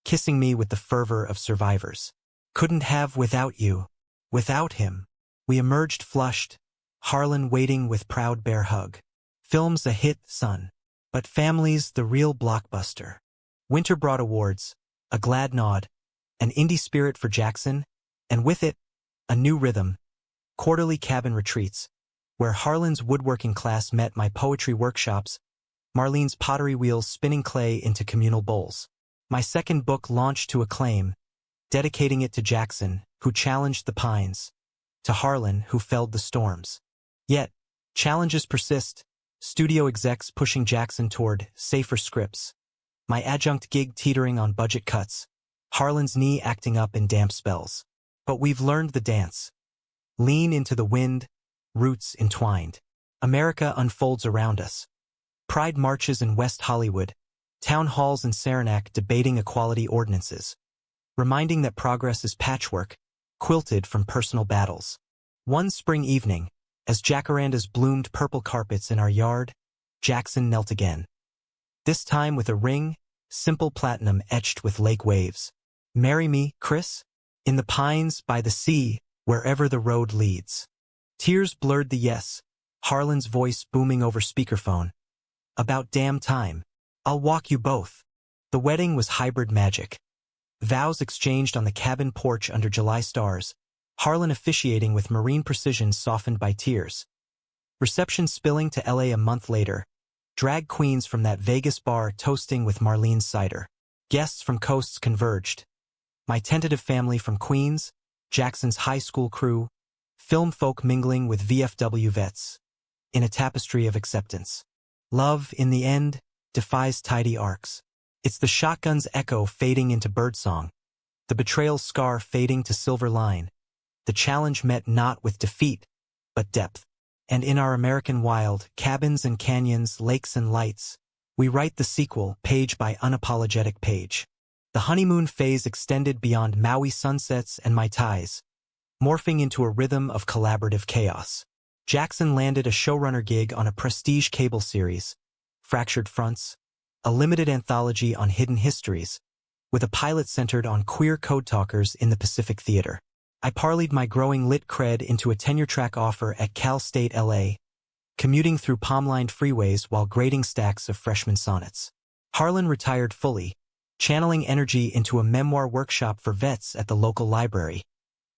kissing me with the fervor of survivors. "Couldn't have without you, without him." We emerged flushed, Harlan waiting with proud bear hug. Film's a hit, son. But family's the real blockbuster. Winter brought awards, a glad nod, an indie spirit for Jackson, and with it, a new rhythm. Quarterly cabin retreats, where Harlan's woodworking class met my poetry workshops, Marlene's pottery wheels spinning clay into communal bowls. My second book launched to acclaim, dedicating it to Jackson, who challenged the pines, to Harlan, who felled the storms. Yet, challenges persist, studio execs pushing Jackson toward safer scripts. My adjunct gig teetering on budget cuts, Harlan's knee acting up in damp spells. But we've learned the dance. Lean into the wind, roots entwined. America unfolds around us. Pride marches in West Hollywood, town halls in Saranac debating equality ordinances, reminding that progress is patchwork, quilted from personal battles. One spring evening, as jacarandas bloomed purple carpets in our yard, Jackson knelt again. This time with a ring, simple platinum etched with lake waves. "Marry me, Chris? In the pines, by the sea, wherever the road leads." Tears blurred the yes, Harlan's voice booming over speakerphone. "About damn time. I'll walk you both." The wedding was hybrid magic. Vows exchanged on the cabin porch under July stars, Harlan officiating with marine precision softened by tears. Reception spilling to LA a month later. Drag queens from that Vegas bar toasting with Marlene's cider. Guests from coasts converged. My tentative family from Queens, Jackson's high school crew, film folk mingling with VFW vets. In a tapestry of acceptance. Love, in the end, defies tidy arcs. It's the shotgun's echo fading into birdsong. The betrayal's scar fading to silver line. The challenge met not with defeat, but depth. And in our American wild, cabins and canyons, lakes and lights, we write the sequel, page by unapologetic page. The honeymoon phase extended beyond Maui sunsets and Mai Tais, morphing into a rhythm of collaborative chaos. Jackson landed a showrunner gig on a prestige cable series, Fractured Fronts, a limited anthology on hidden histories, with a pilot centered on queer code talkers in the Pacific Theater. I parlayed my growing lit cred into a tenure-track offer at Cal State LA, commuting through palm-lined freeways while grading stacks of freshman sonnets. Harlan retired fully, channeling energy into a memoir workshop for vets at the local library,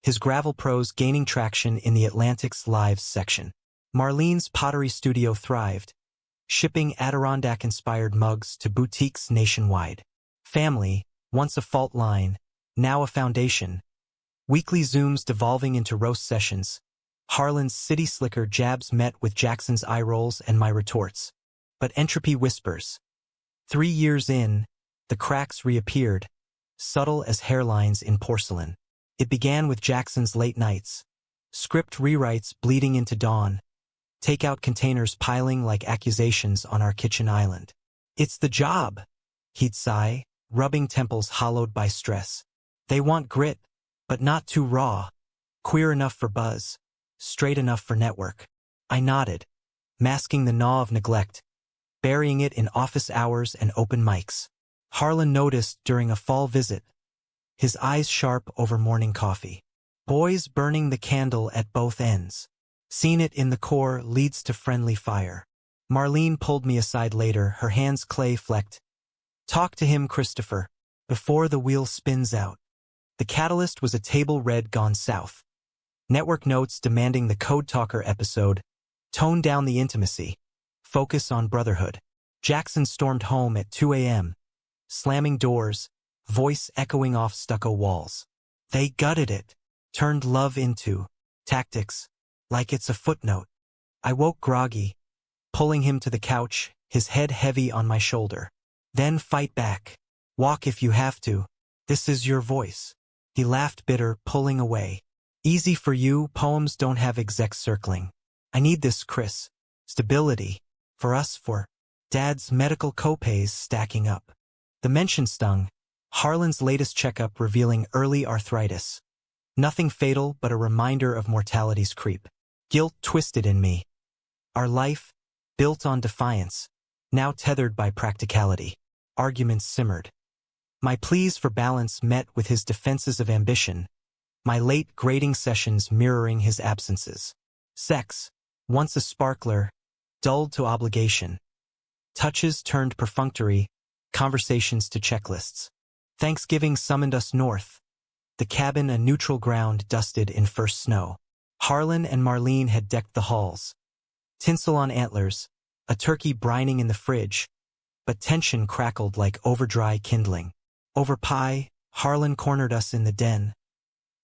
his gravel prose gaining traction in the Atlantic's Lives section. Marlene's pottery studio thrived, shipping Adirondack-inspired mugs to boutiques nationwide. Family, once a fault line, now a foundation. Weekly Zooms devolving into roast sessions. Harlan's city slicker jabs met with Jackson's eye rolls and my retorts. But entropy whispers. 3 years in, the cracks reappeared, subtle as hairlines in porcelain. It began with Jackson's late nights. Script rewrites bleeding into dawn. Takeout containers piling like accusations on our kitchen island. "It's the job," he'd sigh, rubbing temples hollowed by stress. "They want grit, but not too raw. Queer enough for buzz, straight enough for network." I nodded, masking the gnaw of neglect, burying it in office hours and open mics. Harlan noticed during a fall visit, his eyes sharp over morning coffee. Boys burning the candle at both ends. Seen it in the core leads to friendly fire. Marlene pulled me aside later, her hands clay-flecked. "Talk to him, Christopher. Before the wheel spins out. The catalyst was a table read gone south. Network notes demanding the Code Talker episode, tone down the intimacy, focus on brotherhood. Jackson stormed home at 2 a.m., slamming doors, voice echoing off stucco walls. They gutted it, turned love into tactics, like it's a footnote. I woke groggy, pulling him to the couch, his head heavy on my shoulder. Then fight back. Walk if you have to. This is your voice. He laughed bitter, pulling away. Easy for you, poems don't have exec circling. I need this, Chris. Stability. For us, for Dad's medical copays stacking up. The mention stung. Harlan's latest checkup revealing early arthritis. Nothing fatal, but a reminder of mortality's creep. Guilt twisted in me. Our life, built on defiance, now tethered by practicality. Arguments simmered. My pleas for balance met with his defenses of ambition, my late grading sessions mirroring his absences. Sex, once a sparkler, dulled to obligation. Touches turned perfunctory, conversations to checklists. Thanksgiving summoned us north, the cabin a neutral ground dusted in first snow. Harlan and Marlene had decked the halls. Tinsel on antlers, a turkey brining in the fridge, but tension crackled like overdry kindling. Over pie, Harlan cornered us in the den,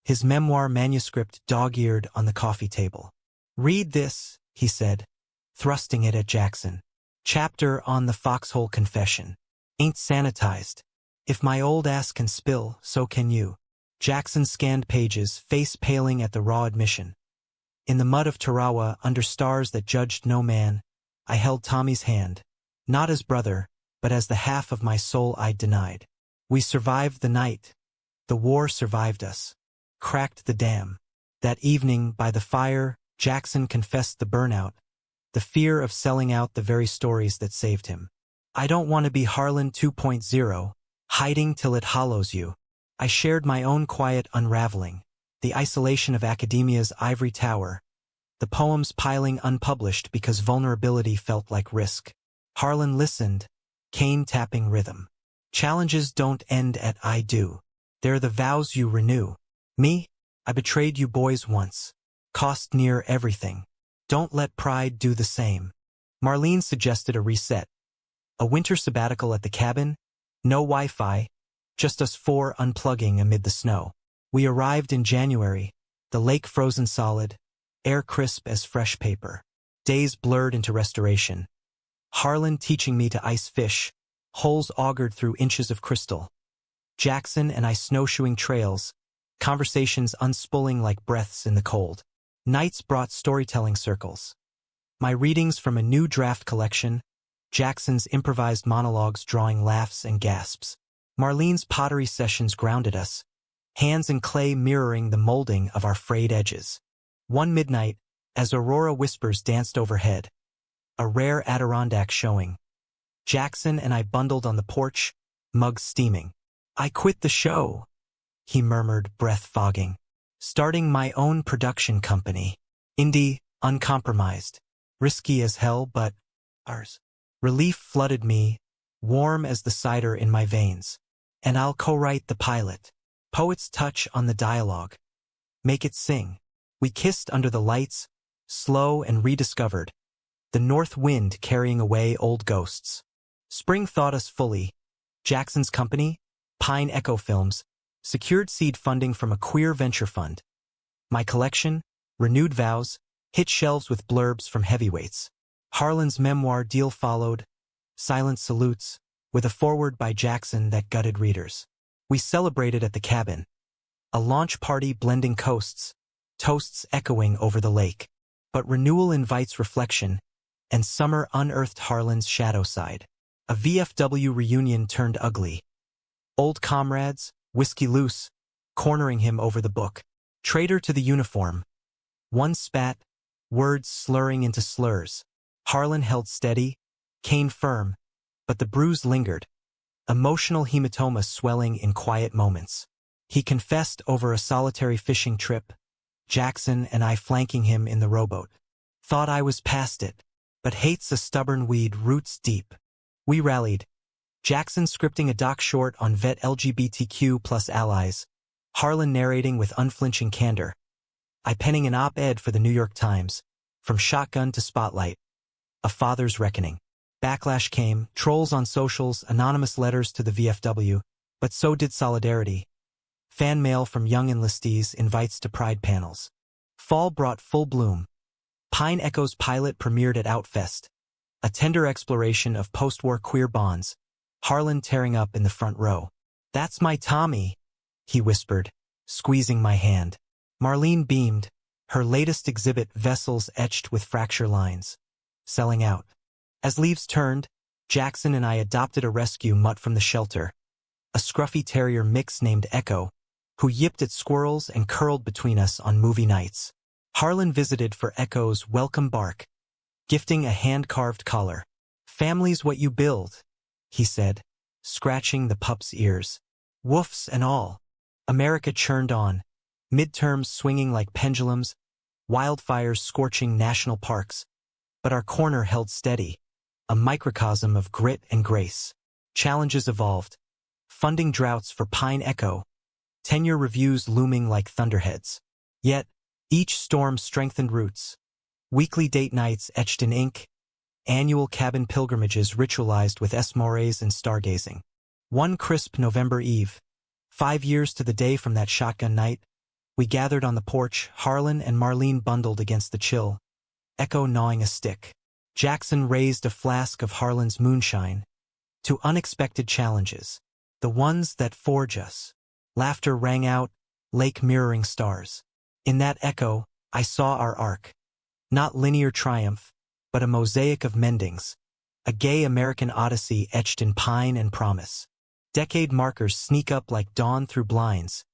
his memoir manuscript dog-eared on the coffee table. Read this, he said, thrusting it at Jackson. Chapter on the foxhole confession. Ain't sanitized. If my old ass can spill, so can you. Jackson scanned pages, face paling at the raw admission. In the mud of Tarawa, under stars that judged no man, I held Tommy's hand, not as brother, but as the half of my soul I'd denied. We survived the night. The war survived us. Cracked the dam. That evening, by the fire, Jackson confessed the burnout, the fear of selling out the very stories that saved him. I don't want to be Harlan 2.0, hiding till it hollows you. I shared my own quiet unraveling, the isolation of academia's ivory tower, the poems piling unpublished because vulnerability felt like risk. Harlan listened, cane tapping rhythm. Challenges don't end at I do. They're the vows you renew. Me? I betrayed you boys once. Cost near everything. Don't let pride do the same. Marlene suggested a reset. A winter sabbatical at the cabin? No Wi-Fi. Just us four unplugging amid the snow. We arrived in January, the lake frozen solid, air crisp as fresh paper. Days blurred into restoration. Harlan teaching me to ice fish, holes augured through inches of crystal. Jackson and I snowshoeing trails, conversations unspooling like breaths in the cold. Nights brought storytelling circles. My readings from a new draft collection, Jackson's improvised monologues drawing laughs and gasps. Marlene's pottery sessions grounded us, hands in clay mirroring the molding of our frayed edges. One midnight, as aurora whispers danced overhead, a rare Adirondack showing. Jackson and I bundled on the porch, mugs steaming. I quit the show, he murmured, breath fogging. Starting my own production company. Indie, uncompromised. Risky as hell, but ours. Relief flooded me, warm as the cider in my veins. And I'll co-write the pilot. Poet's touch on the dialogue. Make it sing. We kissed under the lights, slow and rediscovered. The north wind carrying away old ghosts. Spring thawed us fully. Jackson's company, Pine Echo Films, secured seed funding from a queer venture fund. My collection, renewed vows, hit shelves with blurbs from heavyweights. Harlan's memoir deal followed, silent salutes, with a foreword by Jackson that gutted readers. We celebrated at the cabin. A launch party blending coasts, toasts echoing over the lake. But renewal invites reflection, and summer unearthed Harlan's shadow side. A VFW reunion turned ugly. Old comrades, whiskey loose, cornering him over the book. Traitor to the uniform. One spat, words slurring into slurs. Harlan held steady, cane firm, but the bruise lingered. Emotional hematoma swelling in quiet moments. He confessed over a solitary fishing trip, Jackson and I flanking him in the rowboat. Thought I was past it, but hate's a stubborn weed, roots deep. We rallied, Jackson scripting a doc short on vet LGBTQ plus allies. Harlan narrating with unflinching candor. I penning an op-ed for the New York Times. From shotgun to spotlight. A father's reckoning. Backlash came, trolls on socials, anonymous letters to the VFW, but so did solidarity. Fan mail from young enlistees, invites to pride panels. Fall brought full bloom. Pine Echo's pilot premiered at Outfest. A tender exploration of post-war queer bonds. Harlan tearing up in the front row. "That's my Tommy," he whispered, squeezing my hand. Marlene beamed, her latest exhibit vessels etched with fracture lines. Selling out. As leaves turned, Jackson and I adopted a rescue mutt from the shelter. A scruffy terrier mix named Echo, who yipped at squirrels and curled between us on movie nights. Harlan visited for Echo's welcome bark, gifting a hand-carved collar. "Family's what you build," he said, scratching the pup's ears. Woofs and all. America churned on, midterms swinging like pendulums, wildfires scorching national parks. But our corner held steady, a microcosm of grit and grace. Challenges evolved. Funding droughts for Pine Echo. Tenure reviews looming like thunderheads. Yet, each storm strengthened roots. Weekly date nights etched in ink. Annual cabin pilgrimages ritualized with esmores and stargazing. One crisp November eve, 5 years to the day from that shotgun night, we gathered on the porch, Harlan and Marlene bundled against the chill, Echo gnawing a stick. Jackson raised a flask of Harlan's moonshine. To unexpected challenges, the ones that forge us. Laughter rang out, lake mirroring stars. In that echo, I saw our arc. Not linear triumph, but a mosaic of mendings. A gay American odyssey etched in pine and promise. Decade markers sneak up like dawn through blinds,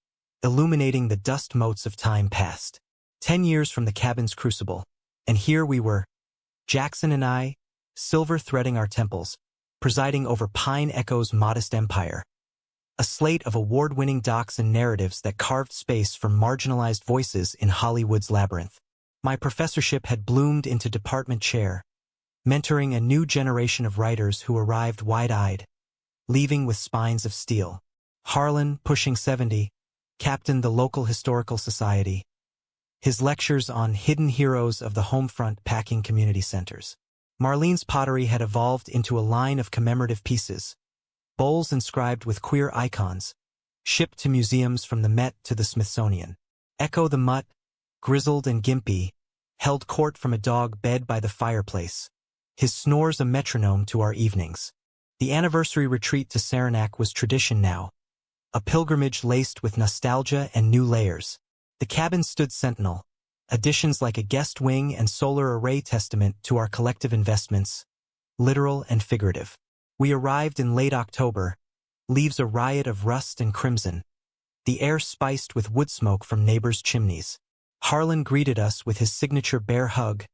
illuminating the dust motes of time past. 10 years from the cabin's crucible. And here we were, Jackson and I, silver threading our temples, presiding over Pine Echo's modest empire. A slate of award-winning docs and narratives that carved space for marginalized voices in Hollywood's labyrinth. My professorship had bloomed into department chair, mentoring a new generation of writers who arrived wide-eyed, leaving with spines of steel. Harlan, pushing 70, captained the local historical society. His lectures on hidden heroes of the homefront packing community centers. Marlene's pottery had evolved into a line of commemorative pieces, bowls inscribed with queer icons, shipped to museums from the Met to the Smithsonian. Echo the mutt, grizzled and gimpy, held court from a dog bed by the fireplace, his snores a metronome to our evenings. The anniversary retreat to Saranac was tradition now, a pilgrimage laced with nostalgia and new layers. The cabin stood sentinel, additions like a guest wing and solar array testament to our collective investments, literal and figurative. We arrived in late October, leaves a riot of rust and crimson, the air spiced with wood smoke from neighbors' chimneys. Harlan greeted us with his signature bear hug,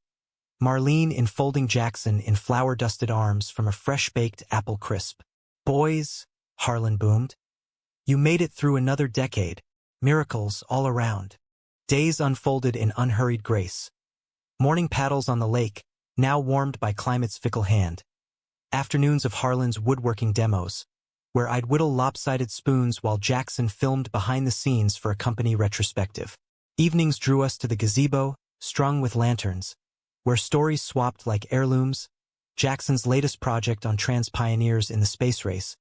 Marlene enfolding Jackson in flour-dusted arms from a fresh-baked apple crisp. "Boys," Harlan boomed, "you made it through another decade, miracles all around." Days unfolded in unhurried grace. Morning paddles on the lake, now warmed by climate's fickle hand. Afternoons of Harlan's woodworking demos, where I'd whittle lopsided spoons while Jackson filmed behind the scenes for a company retrospective. Evenings drew us to the gazebo, strung with lanterns, where stories swapped like heirlooms, Jackson's latest project on trans pioneers in the space race,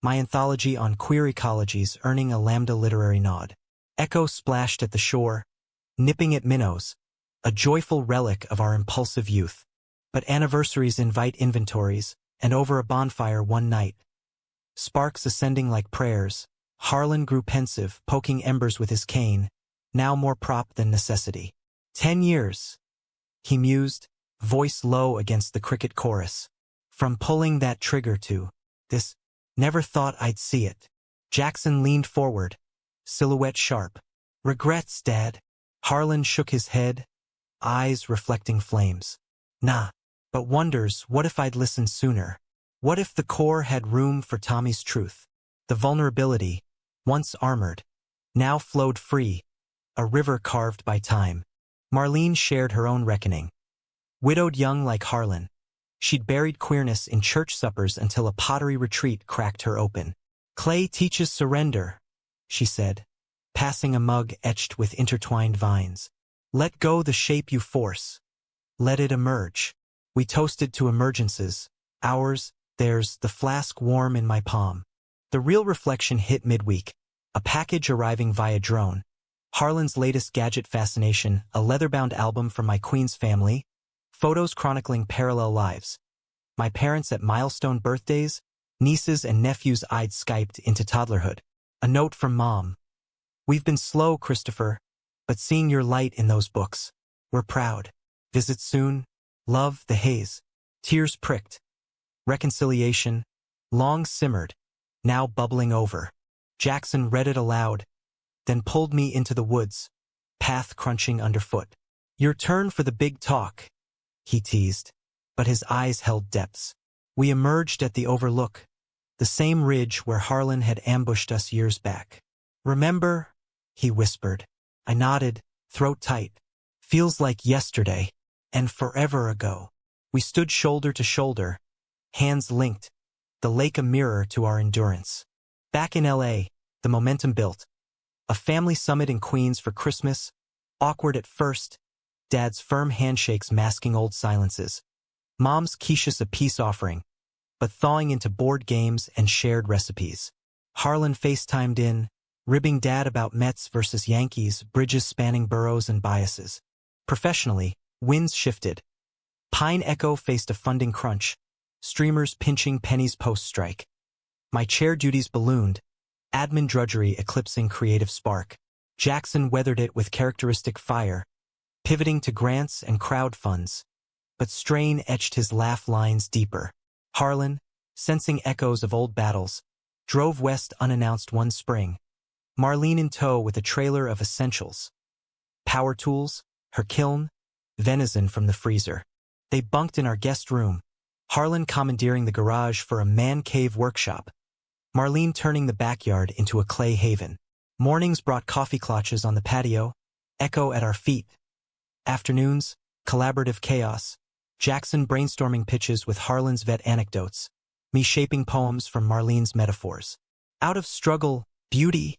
my anthology on queer ecologies earning a Lambda literary nod. Echo splashed at the shore, nipping at minnows, a joyful relic of our impulsive youth. But anniversaries invite inventories, and over a bonfire one night, sparks ascending like prayers, Harlan grew pensive, poking embers with his cane, now more prop than necessity. 10 years, he mused, voice low against the cricket chorus. From pulling that trigger to this, never thought I'd see it. Jackson leaned forward, silhouette sharp. "Regrets, Dad." Harlan shook his head, eyes reflecting flames. "Nah. But wonders, what if I'd listened sooner? What if the core had room for Tommy's truth? The vulnerability, once armored, now flowed free, a river carved by time." Marlene shared her own reckoning. Widowed young like Harlan, She'd buried queerness in church suppers until a pottery retreat cracked her open. "Clay teaches surrender," she said, passing a mug etched with intertwined vines. "Let go the shape you force. Let it emerge." We toasted to emergences. Ours, theirs, the flask warm in my palm. The real reflection hit midweek. A package arriving via drone. Harlan's latest gadget fascination, a leather-bound album from my Queen's family, photos chronicling parallel lives. My parents at milestone birthdays, nieces and nephews I'd Skyped into toddlerhood. A note from Mom. "We've been slow, Christopher, but seeing your light in those books. We're proud. Visit soon. Love, the haze." Tears pricked. Reconciliation, long simmered, now bubbling over. Jackson read it aloud, then pulled me into the woods, path crunching underfoot. "Your turn for the big talk," he teased, but his eyes held depths. We emerged at the overlook, the same ridge where Harlan had ambushed us years back. "Remember?" he whispered. I nodded, throat tight. "Feels like yesterday, and forever ago." We stood shoulder to shoulder, hands linked, the lake a mirror to our endurance. Back in LA, the momentum built. A family summit in Queens for Christmas, awkward at first, Dad's firm handshakes masking old silences. Mom's quiches a peace offering, but thawing into board games and shared recipes. Harlan FaceTimed in, ribbing Dad about Mets versus Yankees, bridges spanning boroughs and biases. Professionally, winds shifted. Pine Echo faced a funding crunch, streamers pinching pennies post-strike. My chair duties ballooned, admin drudgery eclipsing creative spark. Jackson weathered it with characteristic fire, pivoting to grants and crowd funds, but strain etched his laugh lines deeper. Harlan, sensing echoes of old battles, drove west unannounced one spring, Marlene in tow with a trailer of essentials. Power tools, her kiln, venison from the freezer. They bunked in our guest room, Harlan commandeering the garage for a man cave workshop, Marlene turning the backyard into a clay haven. Mornings brought coffee clutches on the patio, Echo at our feet. Afternoons, collaborative chaos, Jackson brainstorming pitches with Harlan's vet anecdotes, me shaping poems from Marlene's metaphors. "Out of struggle, beauty,"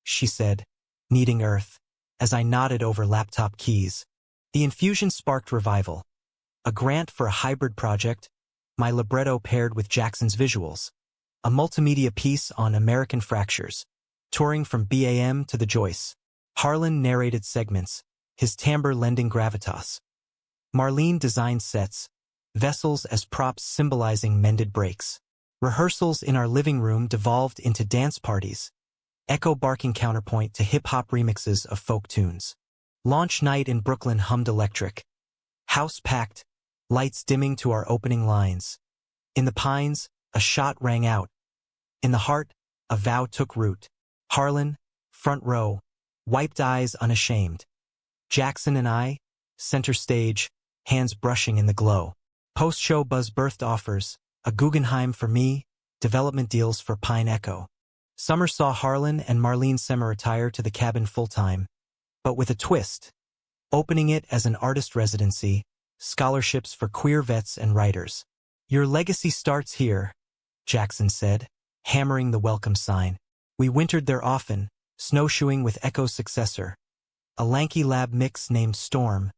she said, kneading earth, as I nodded over laptop keys. The infusion sparked revival. A grant for a hybrid project, my libretto paired with Jackson's visuals. A multimedia piece on American fractures, touring from BAM to the Joyce. Harlan narrated segments, his timbre lending gravitas. Marlene designed sets, vessels as props symbolizing mended breaks. Rehearsals in our living room devolved into dance parties, Echo barking counterpoint to hip-hop remixes of folk tunes. Launch night in Brooklyn hummed electric. House packed, lights dimming to our opening lines. In the Pines, a shot rang out. In the heart, a vow took root. Harlan, front row, wiped eyes unashamed. Jackson and I, center stage, hands brushing in the glow. Post-show buzz birthed offers, a Guggenheim for me, development deals for Pine Echo. Summer saw Harlan and Marlene semi-retire to the cabin full-time, but with a twist, opening it as an artist residency, scholarships for queer vets and writers. "Your legacy starts here," Jackson said, hammering the welcome sign. We wintered there often, snowshoeing with Echo's successor, a lanky lab mix named Storm,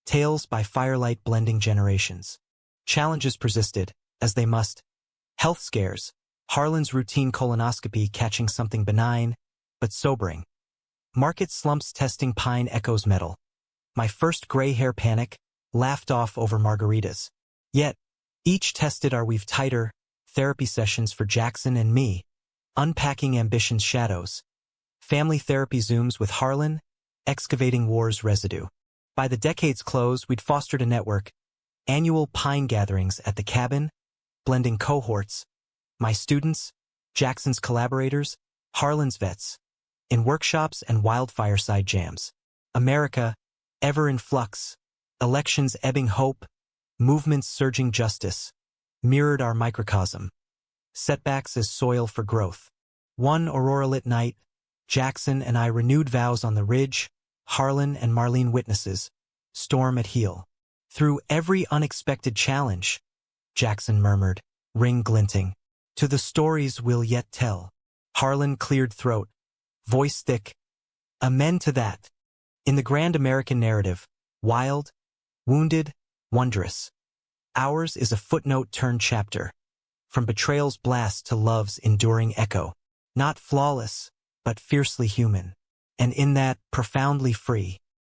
tales by firelight blending generations. Challenges persisted, as they must. Health scares, Harlan's routine colonoscopy catching something benign, but sobering. Market slumps testing Pine Echo's mettle. My first gray hair panic, laughed off over margaritas. Yet, each tested our weave tighter, therapy sessions for Jackson and me, unpacking ambition's shadows. Family therapy Zooms with Harlan, excavating war's residue. By the decade's close, we'd fostered a network, annual Pine gatherings at the cabin, blending cohorts, my students, Jackson's collaborators, Harlan's vets, in workshops and wildfire-side jams. America, ever in flux, elections ebbing hope, movements surging justice, mirrored our microcosm. Setbacks as soil for growth. One aurora-lit night, Jackson and I renewed vows on the ridge, Harlan and Marlene witnesses, storm at heel. Through every unexpected challenge, Jackson murmured, ring glinting. To the stories we'll yet tell. Harlan cleared throat, voice thick. Amen to that. In the grand American narrative, wild, wounded, wondrous. Ours is a footnote-turned chapter. From betrayal's blast to love's enduring echo. Not flawless, but fiercely human. And in that, profoundly free.